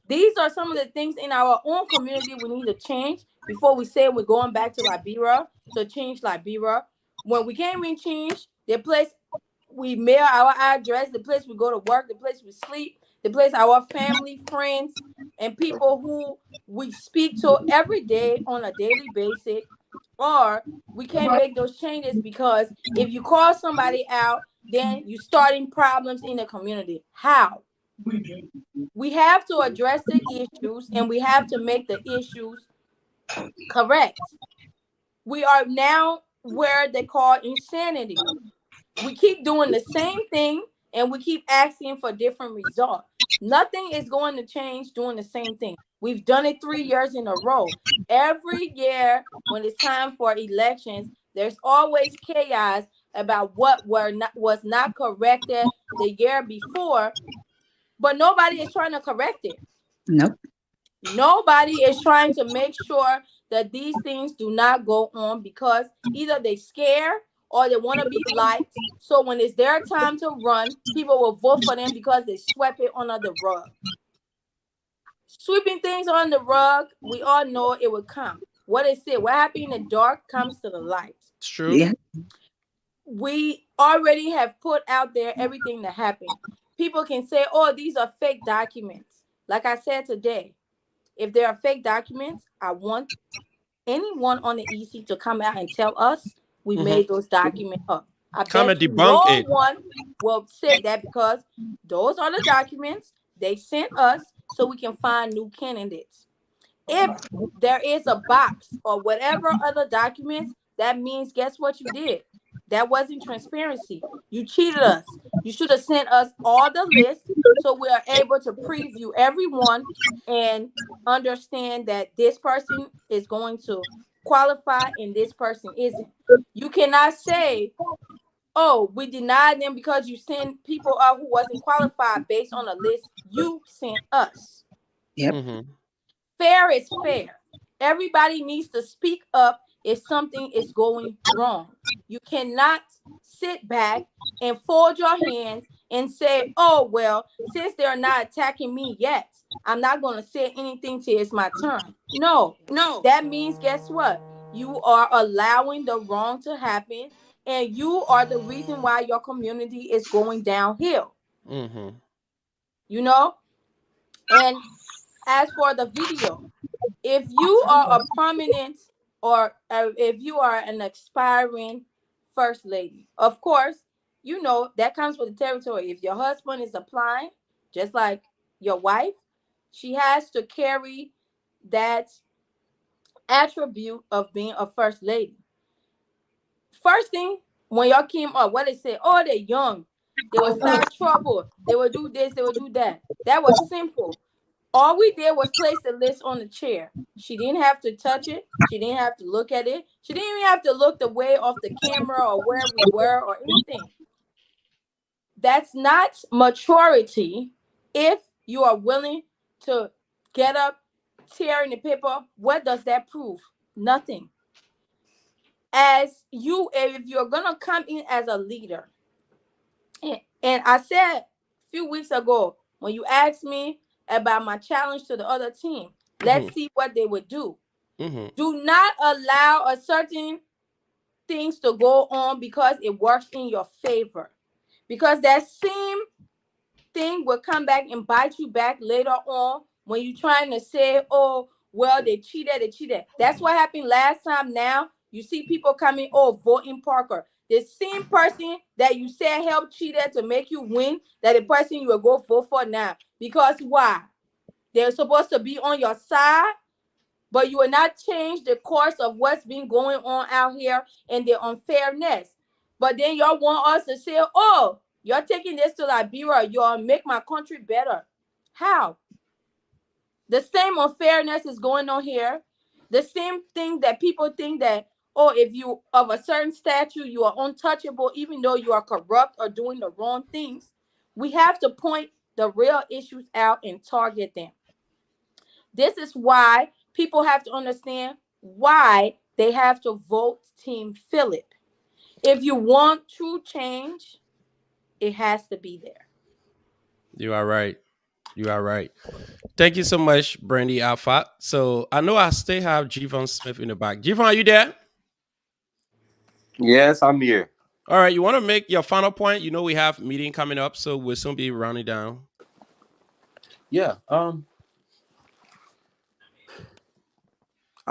These are some of the things in our own community we need to change before we say we're going back to Liberia to change Liberia. When we can't even change the place we mail our address, the place we go to work, the place we sleep, the place our family, friends, and people who we speak to every day on a daily basis, or we can't make those changes because if you call somebody out, then you're starting problems in the community. How? We have to address the issues and we have to make the issues correct. We are now where they call insanity. We keep doing the same thing and we keep asking for different results. Nothing is going to change doing the same thing. We've done it 3 years in a row. Every year when it's time for elections, there's always chaos about what was not corrected the year before, but nobody is trying to correct it. Nope. Nobody is trying to make sure that these things do not go on because either they scare or they want to be liked. So when it's their time to run, people will vote for them because they swept it under the rug. Sweeping things on the rug, we all know it will come. What is it? What happened in the dark comes to the light. It's true. Yeah. We already have put out there everything that happened. People can say, oh, these are fake documents. Like I said today, if there are fake documents, I want anyone on the EC to come out and tell us we made those documents up. I Come bet and you debunk no it. one will say that because those are the documents they sent us so we can find new candidates. If there is a box or whatever other documents, that means guess what you did? That wasn't transparency. You cheated us. You should have sent us all the lists so we are able to preview everyone and understand that this person is going to qualify and this person isn't. You cannot say, oh, we denied them because you sent people out who wasn't qualified based on a list you sent us. Yep. Mm-hmm. Fair is fair. Everybody needs to speak up if something is going wrong. You cannot sit back and fold your hands and say, oh, well, since they're not attacking me yet, I'm not going to say anything till it's my turn. No, that means, guess what? You are allowing the wrong to happen, and you are the reason why your community is going downhill. Mm-hmm. You know? And as for the video, if you are a prominent or if you are an aspiring first lady, of course, you know that comes with the territory. If your husband is applying, just like your wife, she has to carry that attribute of being a first lady. First thing, when y'all came up, what they say, oh, they're young, they will start trouble, they will do this, they will do that. That was simple. All we did was place the list on the chair. She didn't have to touch it. She didn't have to look at it. She didn't even have to look the way off the camera or where we were or anything. That's not maturity. If you are willing to get up, tear in the paper, what does that prove? Nothing. As you, if you're gonna come in as a leader, and I said a few weeks ago when you asked me about my challenge to the other team, let's see what they would do. Mm-hmm. Do not allow a certain things to go on because it works in your favor. Because that same thing will come back and bite you back later on when you're trying to say, oh, well, they cheated. That's what happened last time. Now you see people coming, oh, voting Parker. The same person that you said helped cheated to make you win, that the person you will go vote for now. Because why? They're supposed to be on your side, but you will not change the course of what's been going on out here and the unfairness. But then y'all want us to say, oh, you're taking this to Liberia, you'll make my country better. How? The same unfairness is going on here. The same thing that people think that, oh, if you of a certain statue, you are untouchable, even though you are corrupt or doing the wrong things. We have to point the real issues out and target them. This is why people have to understand why they have to vote Team Philip. If you want true change, it has to be there. You are right. You are right. Thank you so much, Brandy Alpha. So I know I still have Javon Smith in the back. Javon, are you there? Yes, I'm here. All right. You want to make your final point? You know we have meeting coming up, so we'll soon be rounding down. Yeah. I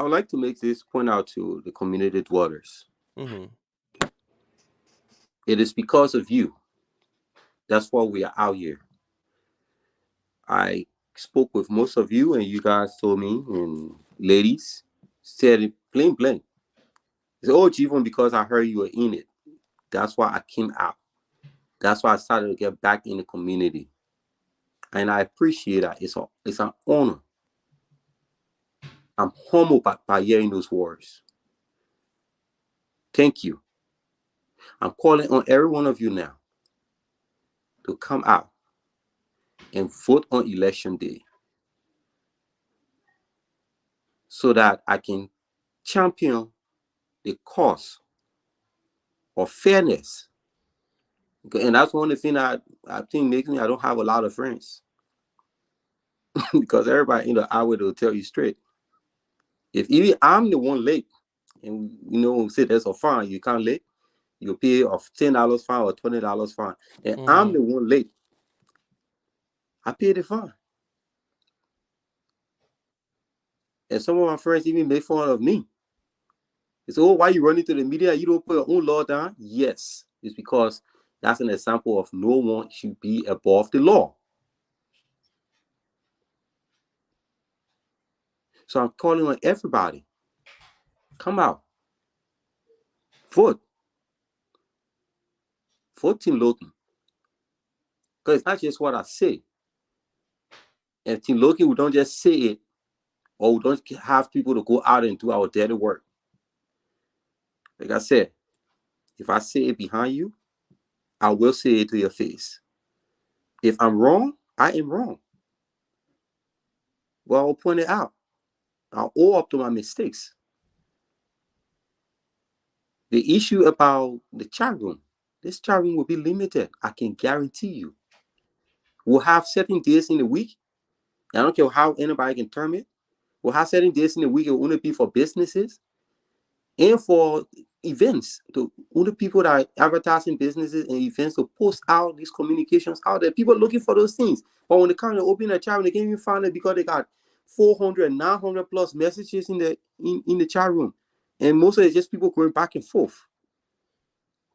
would like to make this point out to the community dwellers. Mm-hmm. It is because of you. That's why we are out here. I spoke with most of you, and you guys told me, and ladies said it plain. It's oh, Javon, because I heard you were in it. That's why I came out. That's why I started to get back in the community. And I appreciate that. It's an honor. I'm humbled by hearing those words. Thank you. I'm calling on every one of you now to come out and vote on election day so that I can champion the cause of fairness. And that's one of the things I think makes me I don't have a lot of friends. Because everybody in the hour will tell you straight. If even I'm the one late, and say there's a fine, you can't late, you pay of $10 fine or $20 fine. And I'm the one late, I pay the fine. And some of my friends even make fun of me. They say, oh, why you running to the media? You don't put your own law down? Yes, it's because that's an example of no one should be above the law. So I'm calling on everybody. Come out. Vote. Vote Team Logan. Because it's not just what I say. And Team Logan, we don't just say it, or we don't have people to go out and do our dirty work. Like I said, if I say it behind you, I will say it to your face. If I'm wrong, I am wrong. Well, I'll point it out. I'll own up to my mistakes. The issue about the chat room, this chat room will be limited. I can guarantee you. We'll have certain days in the week. I don't care how anybody can term it. We'll have certain days in the week. It will only be for businesses and for events. To only people that are advertising businesses and events to post out these communications out there. People are looking for those things. But when they come to open a chat room, they can't even find it because they got 400, 900 plus messages in the chat room. And most of it is just people going back and forth.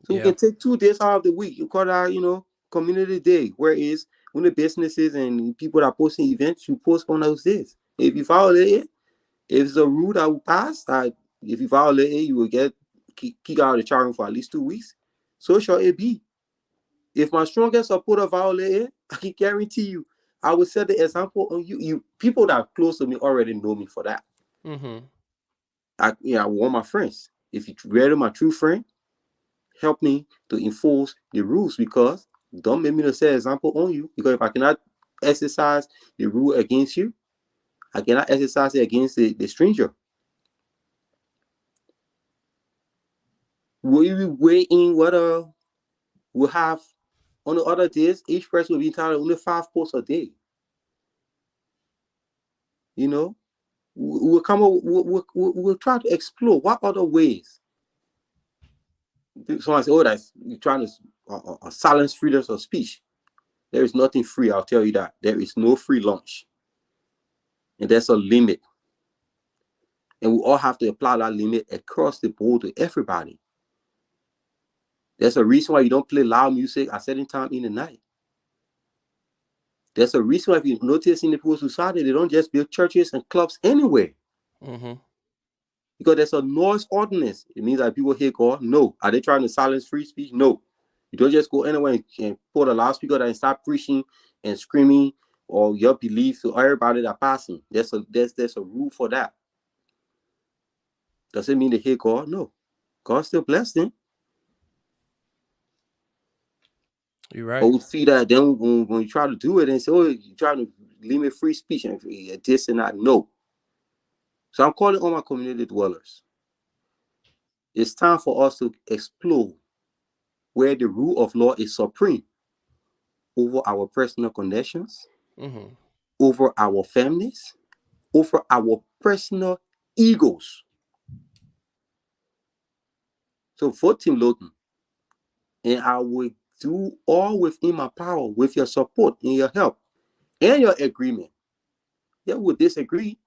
So we can take 2 days out of the week. You call that, community day, whereas when the businesses and people that are posting events, you post on those days. If you violate it, if it's a rule that will pass, that if you violate it, you will get kicked out of the chat room for at least 2 weeks. So shall it be. If my strongest supporter violate it, I can guarantee you, I will set the example on you. You people that are close to me already know me for that. Mm-hmm. I want my friends. If you're really my true friend, help me to enforce the rules, because don't make me to set an example on you. Because if I cannot exercise the rule against you, I cannot exercise it against the stranger. Will you be waiting whether we'll have on the other days, each person will be entitled only 5 posts a day. We'll come up, we'll try to explore what other ways. Someone say, oh, that's you're trying to silence freedom of speech. There is nothing free, I'll tell you that. There is no free lunch. And there's a limit. And we all have to apply that limit across the board to everybody. There's a reason why you don't play loud music at certain time in the night. There's a reason why, if you notice in the poor society, they don't just build churches and clubs anywhere. Mm-hmm. Because there's a noise ordinance. It means that people hear God. No. Are they trying to silence free speech? No. You don't just go anywhere and put a loudspeaker and start preaching and screaming or your belief to everybody that passing. There's a rule for that. Does it mean they hear God? No. God still blessed them. You're right. But we see that then when you try to do it and say, oh, you're trying to limit free speech and this and that. No. So I'm calling on my community dwellers. It's time for us to explore where the rule of law is supreme over our personal connections, Mm-hmm. over our families, over our personal egos. So vote Team Logan, and I will do all within my power with your support and your help and your agreement. Yeah, we'll disagree,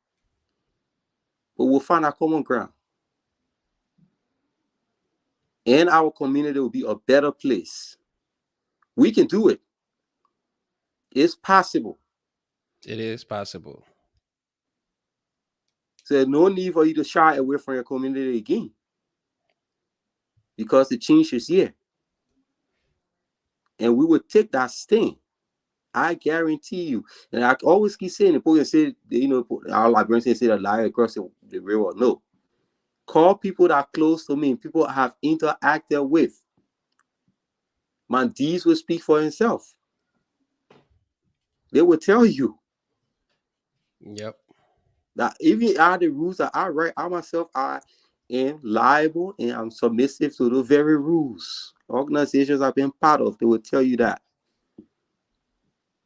but we'll find our common ground. And our community will be a better place. We can do it. It's possible. It is possible. So there's no need for you to shy away from your community again, because the change is here. And we will take that stand. I guarantee you. And I always keep saying, the people say, our librarians say that lie across the river. No. Call people that are close to me, people I have interacted with. My deeds will speak for himself. They will tell you Yep. that even are the rules that I write, I myself, I am liable and I'm submissive to the very rules. Organizations I've been part of, they will tell you that.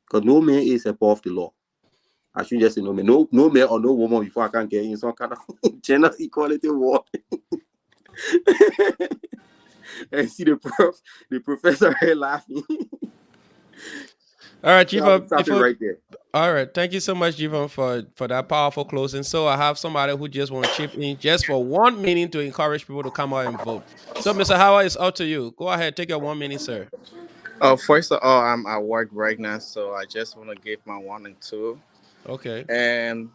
Because no man is above the law. I should just say no man. No man or no woman before I can get in some kind of gender equality war. And see the professor here laughing. All right, So I'm Jiva. stopping Before right there. All right, thank you so much, Jivan, for that powerful closing. So I have somebody who just want to chip in just for 1 minute to encourage people to come out and vote. So, Mr. Howard, it's up to you. Go ahead, take your 1 minute, sir. First of all, I'm at work right now, so I just want to give my 1 and 2. Okay. And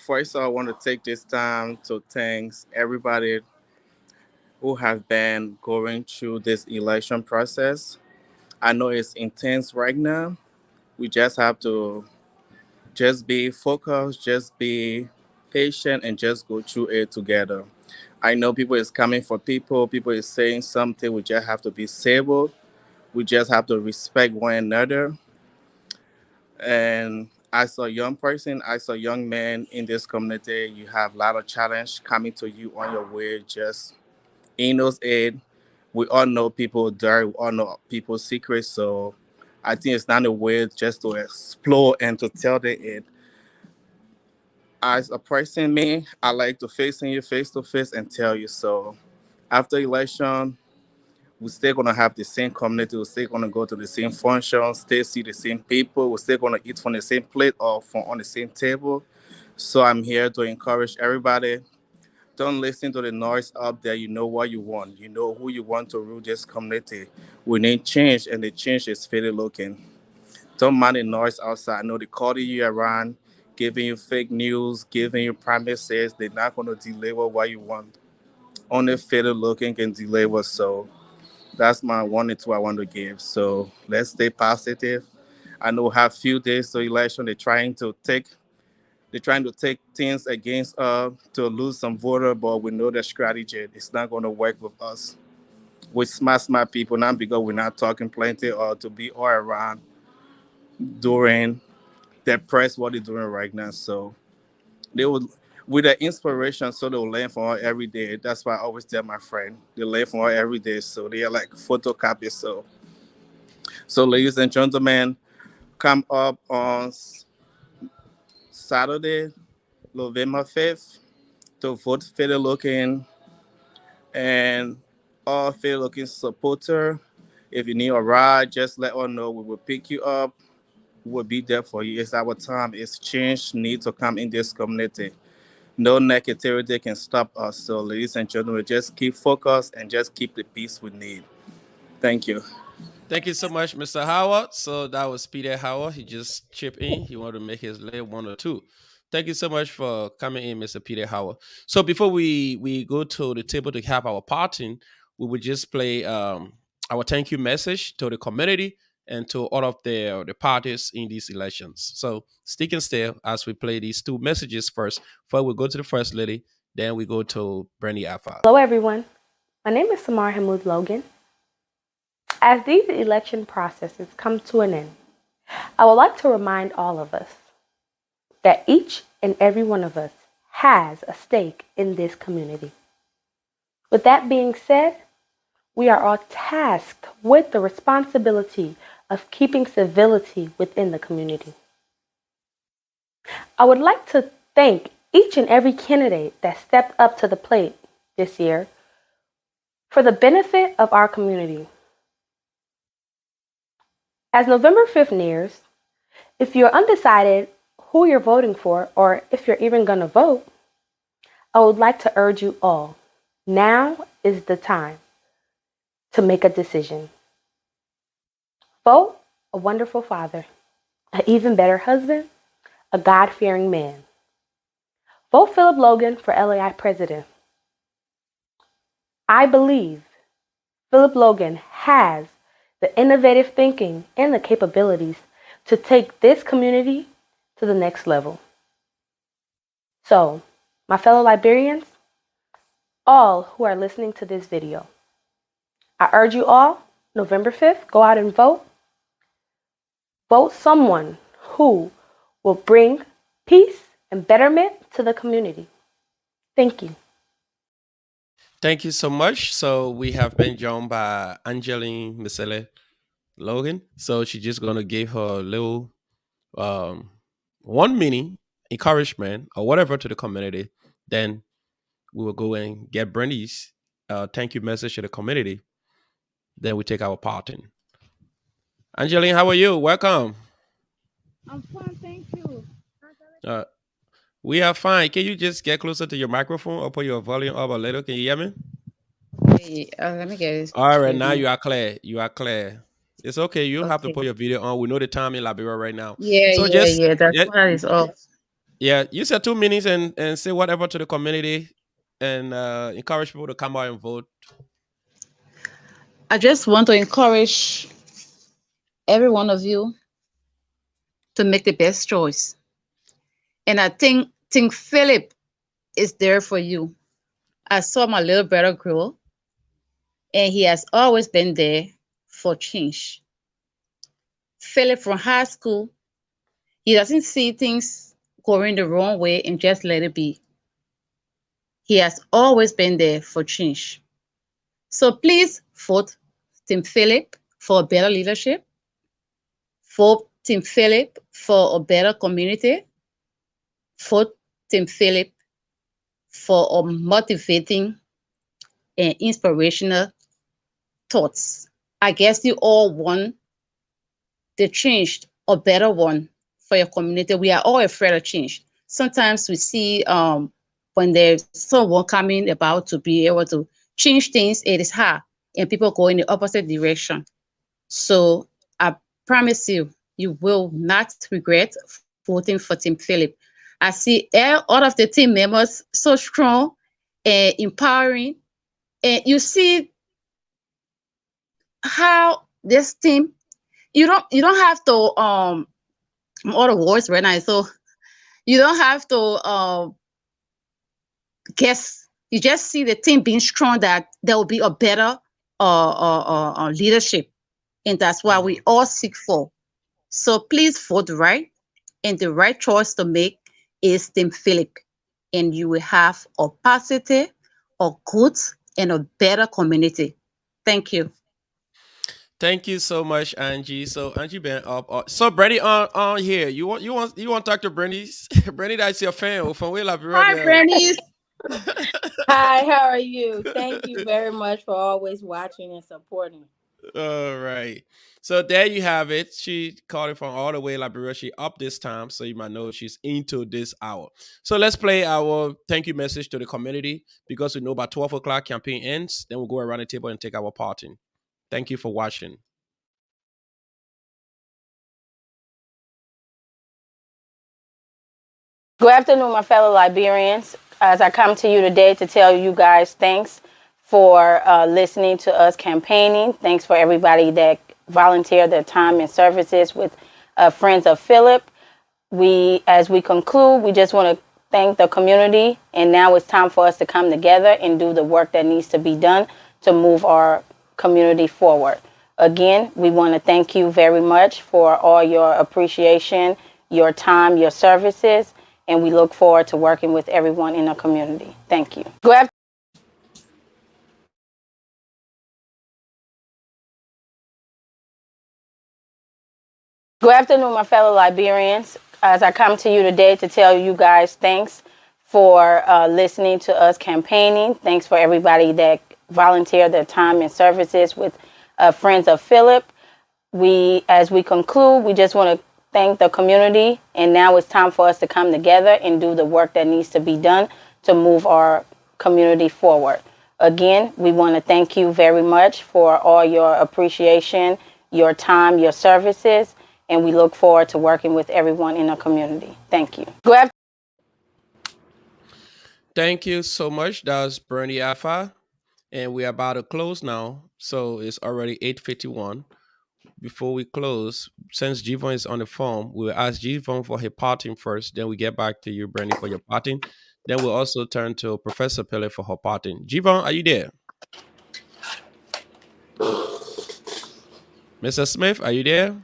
first, I want to take this time to thank everybody who have been going through this election process. I know it's intense right now. We just have to just be focused, just be patient, and just go through it together. I know people is coming for people. People is saying something. We just have to be stable. We just have to respect one another. And as a young person, as a young man in this community, you have a lot of challenge coming to you on your way. Just in those aid, we all know people there, we all know people's secrets. So I think it's not a way just to explore and to tell the it. As a person, me, I like to face in you face to face and tell you. So after election, we're still gonna have the same community. We're still gonna go to the same functions, still see the same people. We're still gonna eat from the same plate or from on the same table. So I'm here to encourage everybody. Don't listen to the noise up there. You know what you want. You know who you want to rule this community. We need change, and the change is fairly looking. Don't mind the noise outside. I know they calling you around, giving you fake news, giving you promises. They're not gonna deliver what you want. Only fairly looking can deliver. So that's my 1 and 2 I want to give. So let's stay positive. I know we have few days to election. They're trying to take things against to lose some voter, but we know the strategy. It's not going to work with us. We smart people, not because we're not talking plenty or to be all around during the press what they're doing right now. So they would with the inspiration, so they'll learn from her every day. That's why I always tell my friend they learn from her every day. So they are like photocopies. So, ladies and gentlemen, come up on Saturday, November 5th, to vote for the looking and all fair looking supporter. If you need a ride, just let us know. We will pick you up. We will be there for you. It's our time. It's change need to come in this community. No negativity can stop us. So, ladies and gentlemen, just keep focused and just keep the peace we need. Thank you. Thank you so much, Mr. Howard. So that was Peter Howard. He just chipped in. He wanted to make his lay 1 or 2. Thank you so much for coming in, Mr. Peter Howard. So before we go to the table to have our parting, we will just play our thank you message to the community and to all of the parties in these elections. So stick and stay as we play these two messages first. Before we go to the first lady, then we go to Brandy Alpha. Hello, everyone. My name is Samar Hamoud Logan. As these election processes come to an end, I would like to remind all of us that each and every one of us has a stake in this community. With that being said, we are all tasked with the responsibility of keeping civility within the community. I would like to thank each and every candidate that stepped up to the plate this year for the benefit of our community. As November 5th nears, if you're undecided who you're voting for or if you're even going to vote, I would like to urge you all, now is the time to make a decision. Vote a wonderful father, an even better husband, a God-fearing man. Vote Philip Logan for LAI president. I believe Philip Logan has the innovative thinking and the capabilities to take this community to the next level. So, my fellow Liberians, all who are listening to this video, I urge you all, November 5th, go out and vote. Vote someone who will bring peace and betterment to the community. Thank you. Thank you so much. So we have been joined by Angeline Misele Logan. So she's just gonna give her a little 1 minute encouragement or whatever to the community. Then we will go and get Brandy's thank you message to the community. Then we take our part in. Angeline, how are you? Welcome. I'm fine, thank you. Uh, we are fine. Can you just get closer to your microphone or put your volume up a little? Can you hear me? Okay, let me get it All right, straight now now. you are clear. You are clear. It's okay. You don't have to Okay. put your video on. We know the time in Liberia right now. Yeah, So yeah, just yeah. That's yeah, why it's off. yeah. You said 2 minutes and say whatever to the community and encourage people to come out and vote. I just want to encourage every one of you to make the best choice. And I think Philip is there for you. I saw my little brother grow, and he has always been there for change. Philip from high school, he doesn't see things going the wrong way and just let it be. He has always been there for change. So please vote Tim Philip for better leadership, vote Tim Philip for a better community, vote Tim Philip for a motivating and inspirational thoughts. I guess you all want the change, a better one for your community. We are all afraid of change. Sometimes we see when there's someone coming about to be able to change things, it is hard, and people go in the opposite direction. So I promise you, you will not regret voting for Team Philip. I see all of the team members so strong and empowering, and you see how this team. You don't have to all the words right now, so you don't have to guess. You just see the team being strong. That there will be a better leadership, and that's what we all seek for. So please vote right, and the right choice to make is Team Philip, and you will have a positive, a good, and a better community. Thank you. Thank you so much, Angie. So Angie been up. So Brandy on here. You want to talk to Brandy? Brandy, that's your fan from where Hi, Liberia. Bernice. Hi, how are you? Thank you very much for always watching and supporting. All right. So there you have it. She called it from all the way Liberia. She up this time, so you might know she's into this hour. So let's play our thank you message to the community because we know by 12 o'clock campaign ends. Then we'll go around the table and take our part in. Thank you for watching. Good afternoon, my fellow Liberians. As I come to you today to tell you guys thanks for listening to us campaigning. Thanks for everybody that volunteered their time and services with Friends of Philip. As we conclude, we just want to thank the community, and now it's time for us to come together and do the work that needs to be done to move our community forward. Again, we want to thank you very much for all your appreciation, your time, your services, and we look forward to working with everyone in the community. Thank you. Good afternoon, my fellow Liberians. As I come to you today to tell you guys thanks for listening to us campaigning. Thanks for everybody that volunteered their time and services with Friends of Philip. As we conclude, we just want to thank the community, and now it's time for us to come together and do the work that needs to be done to move our community forward. Again, we want to thank you very much for all your appreciation, your time, your services, and we look forward to working with everyone in the community. Thank you. Thank you so much. That was Bernie Alpha. And we're about to close now. So it's already 8:51. Before we close, since Jivon is on the phone, we'll ask Jivon for her parting first. Then we get back to you, Bernie, for your parting. Then we'll also turn to Professor Pele for her parting. Jivon, are you there? Mr. Smith, are you there?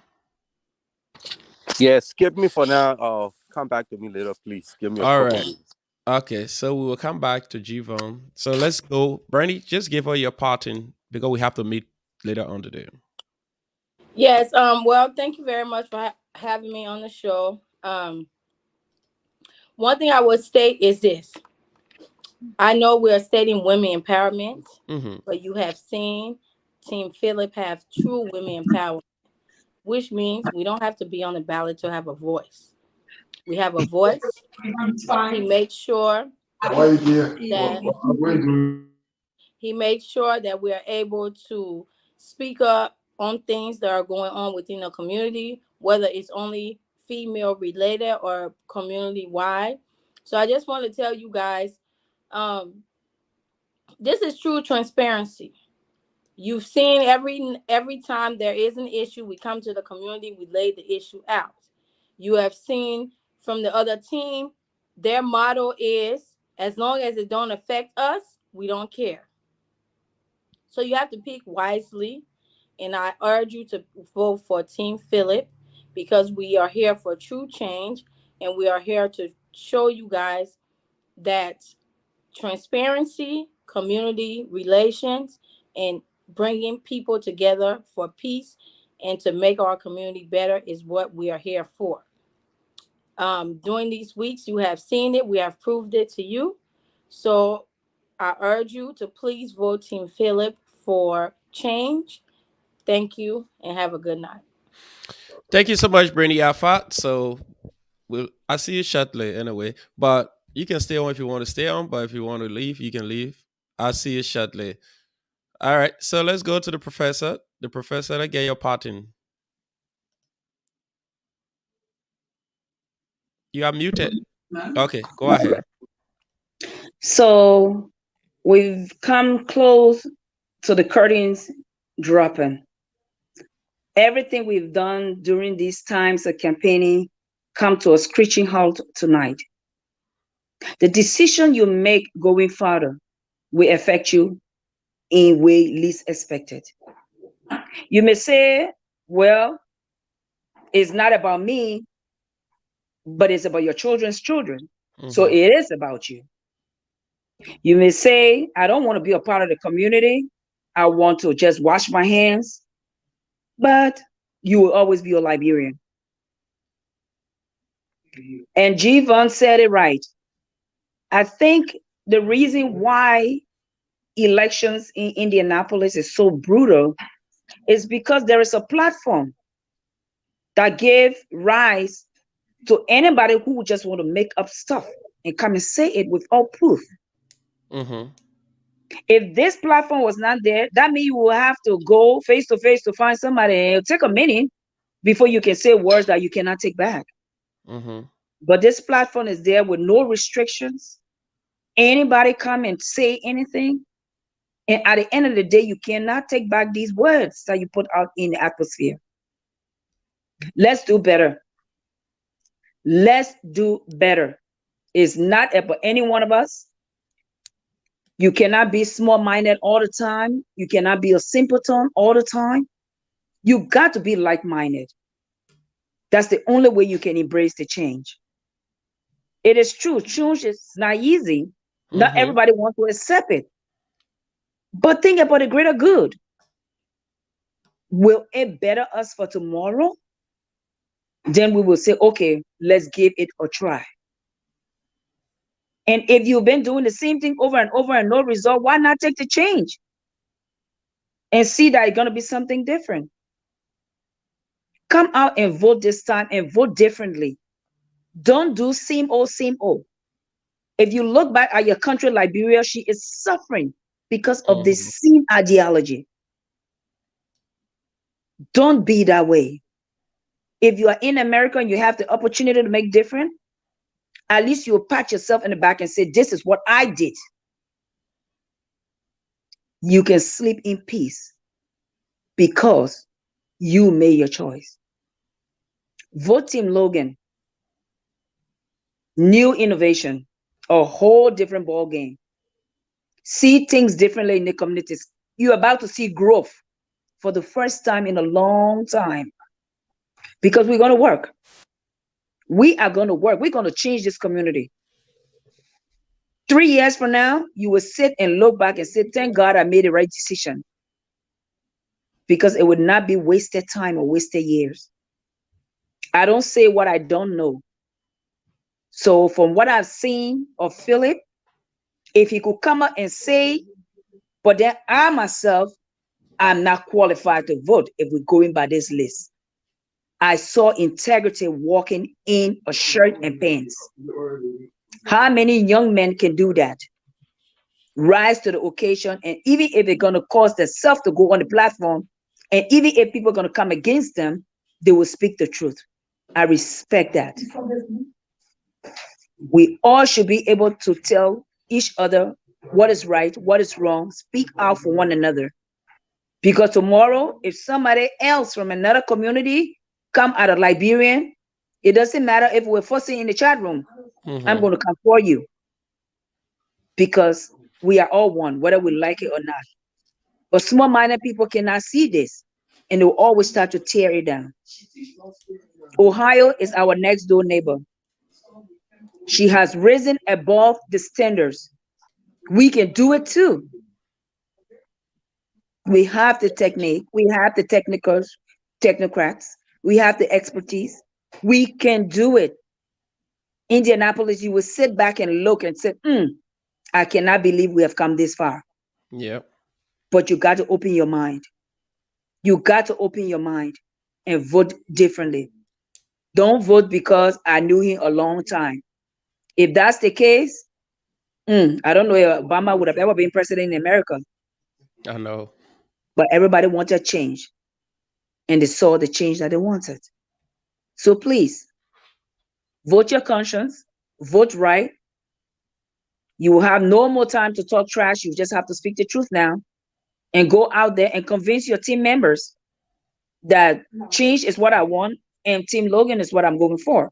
Yes, skip me for now. Come back to me later, please. Give me a All couple right. minutes. Okay, so we will come back to Jivon. So let's go. Bernie, just give her your parting because we have to meet later on today. Yes. Well, thank you very much for having me on the show. One thing I would state is this. I know we're stating women empowerment, but you have seen Team Philip have true women empowerment, which means we don't have to be on the ballot to have a voice. We have a voice. He makes sure that we are able to speak up on things that are going on within the community, whether it's only female related or community wide. So I just want to tell you guys, this is true transparency. You've seen every time there is an issue, we come to the community, we lay the issue out. You have seen from the other team, their motto is, as long as it don't affect us, we don't care. So you have to pick wisely, and I urge you to vote for Team Philip because we are here for true change, and we are here to show you guys that transparency, community relations, and bringing people together for peace and to make our community better is what we are here for. During these weeks, you have seen it. We have proved it to you. So I urge you to please vote Team Philip for change. Thank you and have a good night. Thank you so much, Bernie Alpha. So I see you shortly anyway, but you can stay on if you want to stay on, but if you want to leave, you can leave. I'll see you shortly. All right, so let's go to the professor. The professor, get your parting. You are muted. Okay, go ahead. So we've come close to the curtains dropping. Everything we've done during these times of campaigning come to a screeching halt tonight. The decision you make going further will affect you in way least expected. You may say, well, it's not about me, but it's about your children's children. So it is about you. You may say, I don't want to be a part of the community. I want to just wash my hands. But you will always be a Liberian. And Jivon said it right. I think the reason why elections in Indianapolis is so brutal is because there is a platform that gave rise to anybody who would just want to make up stuff and come and say it without proof. If this platform was not there, that means you will have to go face to face to find somebody. It'll take a minute before you can say words that you cannot take back. But this platform is there with no restrictions. Anybody come and say anything. And at the end of the day, you cannot take back these words that you put out in the atmosphere. Let's do better. Let's do better. It's not about any one of us. You cannot be small minded all the time. You cannot be a simpleton all the time. You got to be like minded. That's the only way you can embrace the change. It is true. Change is not easy. Not Mm-hmm. everybody wants to accept it. But think about the greater good. Will it better us for tomorrow? Then we will say, okay, let's give it a try. And if you've been doing the same thing over and over and no result, why not take the change and see that it's going to be something different? Come out and vote this time and vote differently. Don't do same old, same old. If you look back at your country, Liberia, she is suffering because of this Mm-hmm. same ideology. Don't be that way. If you are in America and you have the opportunity to make different, at least you'll pat yourself in the back and say, this is what I did. You can sleep in peace because you made your choice. Vote Team Logan. New innovation, a whole different ball game. See things differently in the communities. You're about to see growth for the first time in a long time because we're going to work. We are going to work. We're going to change this community. 3 years from now, you will sit and look back and say, thank God I made the right decision. Because it would not be wasted time or wasted years. I don't say what I don't know. So from what I've seen of Philip, if he could come up and say, but then I myself, I'm not qualified to vote if we're going by this list. I saw integrity walking in a shirt and pants. How many young men can do that? Rise to the occasion, and even if it's going to cause themselves to go on the platform, and even if people are going to come against them, they will speak the truth. I respect that. We all should be able to tell each other what is right, what is wrong, speak out for one another. Because tomorrow, if somebody else from another community come out of Liberian, it doesn't matter if we're fussing in the chat room. Mm-hmm. I'm going to come for you. Because we are all one, whether we like it or not. But small-minded people cannot see this, and they'll always start to tear it down. Ohio is our next door neighbor. She has risen above the standards. We can do it too. We have the technique, we have the technocrats, we have the expertise. We can do it. Indianapolis, you will sit back and look and say, I cannot believe we have come this far. Yep. But you got to open your mind. You got to open your mind and vote differently. Don't vote because I knew him a long time. If that's the case, I don't know if Obama would have ever been president in America. I know. But everybody wanted change. And they saw the change that they wanted. So please, vote your conscience. Vote right. You will have no more time to talk trash. You just have to speak the truth now. And go out there and convince your team members that change is what I want and Team Logan is what I'm going for.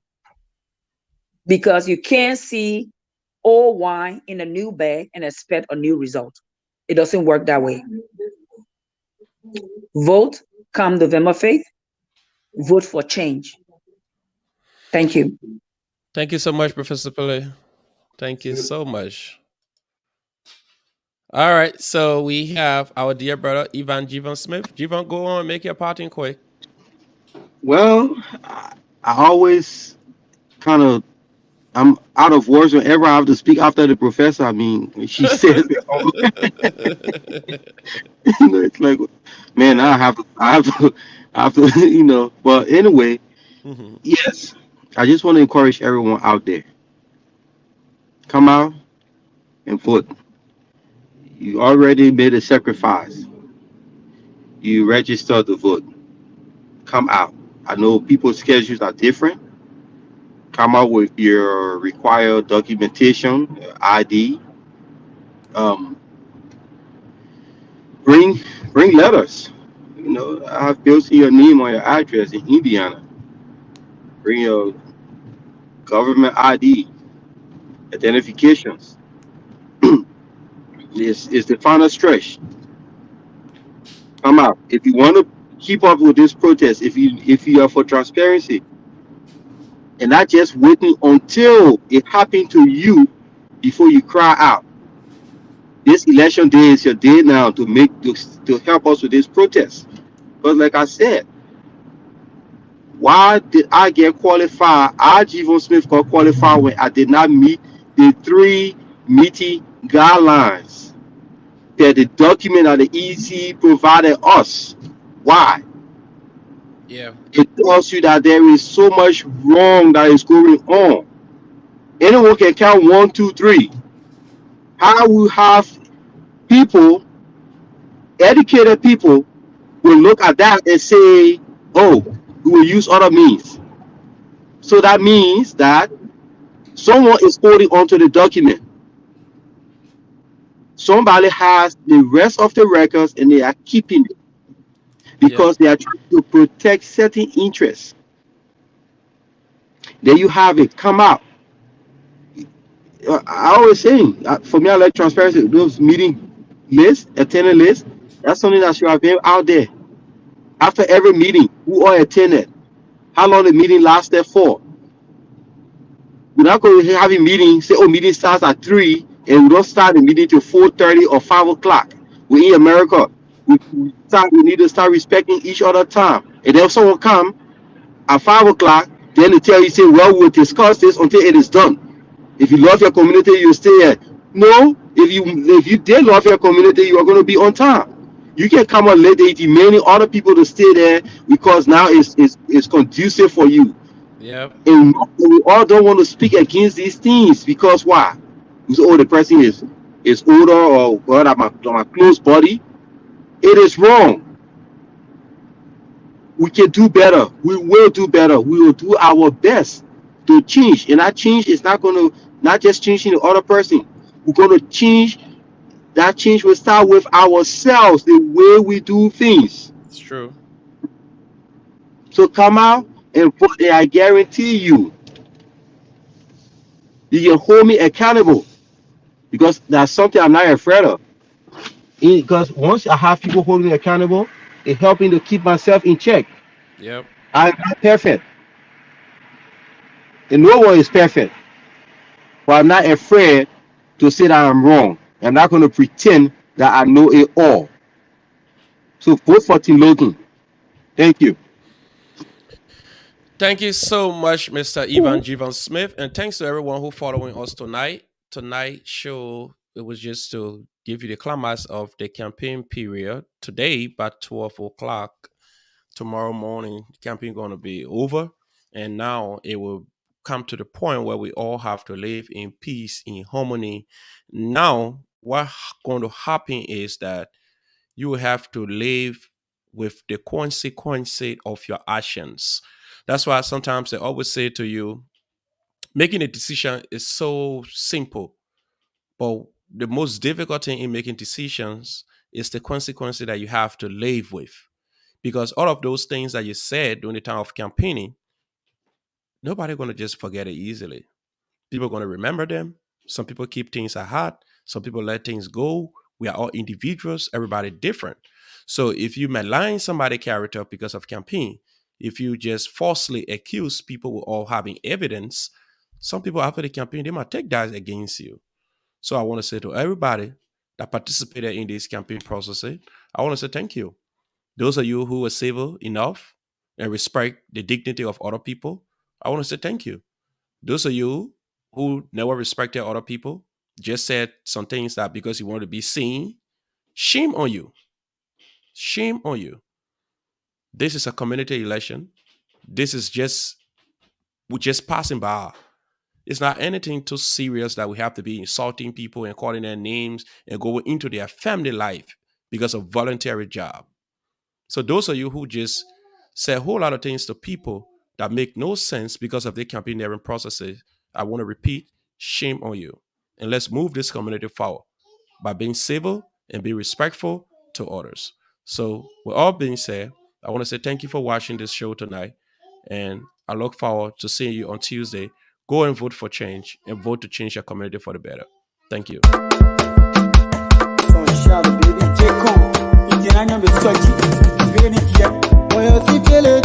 Because you can't see old wine in a new bag and expect a new result. It doesn't work that way. Vote come November 5th. Vote for change. Thank you. Thank you so much, Professor Pele. Thank you so much. All right, so we have our dear brother Ivan Jivan Smith. Jivan, go on, make your parting quick. Well, I always kind of I'm out of words whenever I have to speak after the professor. I mean, when she says it, it's like, man, Yeah. I have to, But anyway, Hmm. yes, I just want to encourage everyone out there: come out and vote. You already made a sacrifice. You registered to vote. Come out. I know people's schedules are different. come up with your required documentation, ID. Um, bring letters. You know, I have built your name or your address in Indiana. Bring your government ID, identifications. Is the final stretch. Come out. If you want to keep up with this protest, if you are for transparency and not just waiting until it happened to you before you cry out. This election day is your day now to help us with this protest. Because like I said, why did I get qualified? I, Javon Smith, got qualified when I did not meet the three meeting guidelines that the document that the EC provided us. Why? Yeah. It tells you that there is so much wrong that is going on. Anyone can count one, two, three. How we have people, educated people, will look at that and say, oh, we will use other means. So that means that someone is holding onto the document. Somebody has the rest of the records and they are keeping it Yep. because they are trying to protect certain interests. There you have it. Come out. I always saying, for me, I like transparency. Those meeting lists, attending lists, that's something that should have been out there. After every meeting, who all attended, how long the meeting lasted for. We're not going to have a meeting, say, oh, meeting starts at 3, and we don't start the meeting till 4:30 or 5 o'clock. We're in America. We need to start respecting each other time. And then someone come at 5 o'clock, then they tell you, say, well, we'll discuss this until it is done. If you love your community, you stay here. No, if you did love your community, you are going to be on time. You can come on late, demanding other people to stay there because now it's conducive for you. Yep. And we all don't want to speak against these things because why? You say, oh, the person is older or what my close buddy. It is wrong. We can do better. We will do better. We will do our best to change. And that change is not going to not just changing the other person. We're going to change. That change will start with ourselves, the way we do things. It's true. So come out and vote, and I guarantee you, you can hold me accountable because that's something I'm not afraid of. Because once I have people holding me accountable, it helping to keep myself in check. Yep. I'm not perfect, and no one is perfect. But I'm not afraid to say that I'm wrong. I'm not going to pretend that I know it all. So vote for Team Logan. Thank you. Thank you so much, Mr. Ivan Jivan Smith, and thanks to everyone who following us tonight. Tonight's show, it was just to give you the climax of the campaign period. Today, by 12 o'clock, tomorrow morning, the campaign going to be over, and now it will come to the point where we all have to live in peace, in harmony. Now, what's going to happen is that you have to live with the consequence of your actions. That's why sometimes I always say to you, making a decision is so simple, but the most difficult thing in making decisions is the consequences that you have to live with. Because all of those things that you said during the time of campaigning, nobody going to just forget it easily. People are going to remember them. Some people keep things at heart. Some people let things go. We are all individuals. Everybody different. So if you malign somebody's character because of campaign, if you just falsely accuse people with all having evidence, some people after the campaign, they might take that against you. So I want to say to everybody that participated in this campaign process, I want to say thank you. Those of you who were civil enough and respect the dignity of other people, I want to say thank you. Those of you who never respected other people, just said some things that because you want to be seen, shame on you. Shame on you. This is a community election. This is just, we're just passing by. It's not anything too serious that we have to be insulting people and calling their names and going into their family life because of voluntary job. So those of you who just say a whole lot of things to people that make no sense because of their campaigning processes, I want to repeat, shame on you. And let's move this community forward by being civil and be respectful to others. So, with all being said, I want to say thank you for watching this show tonight. And I look forward to seeing you on Tuesday. Go and vote for change and vote to change your community for the better. Thank you. When you see feeling,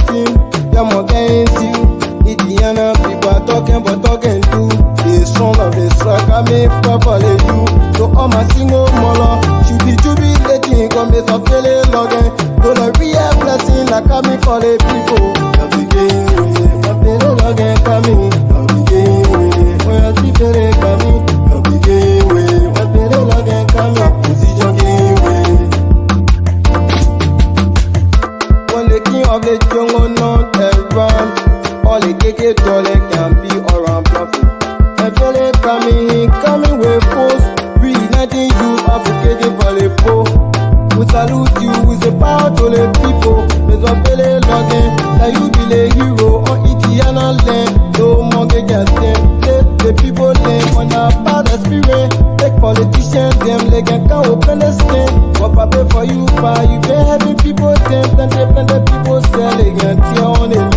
you're more against you. Indiana people are talking but talking too. The strong of the strike, I may properly you. So all my single mother should be jubilating. Come with a feeling Logan. Don't a real blessing like coming for the people. I'll be getting with a feeling Logan coming. I'll be getting with when you see feeling coming. I'll be getting with a feeling Logan coming. Position getting with. When the king of the jungle not around, all the KK dollar can be around profit. And Philip coming with force, reuniting you, advocating for the poor. We salute you with the power to the people. There's a Philip Logan, that you be the hero on Indiana land. No mortgage and let the people live on our bad experience. Take politicians, them they can open the skin. What I pay for you, buy you pay having people tempt and they people selling and tear on it.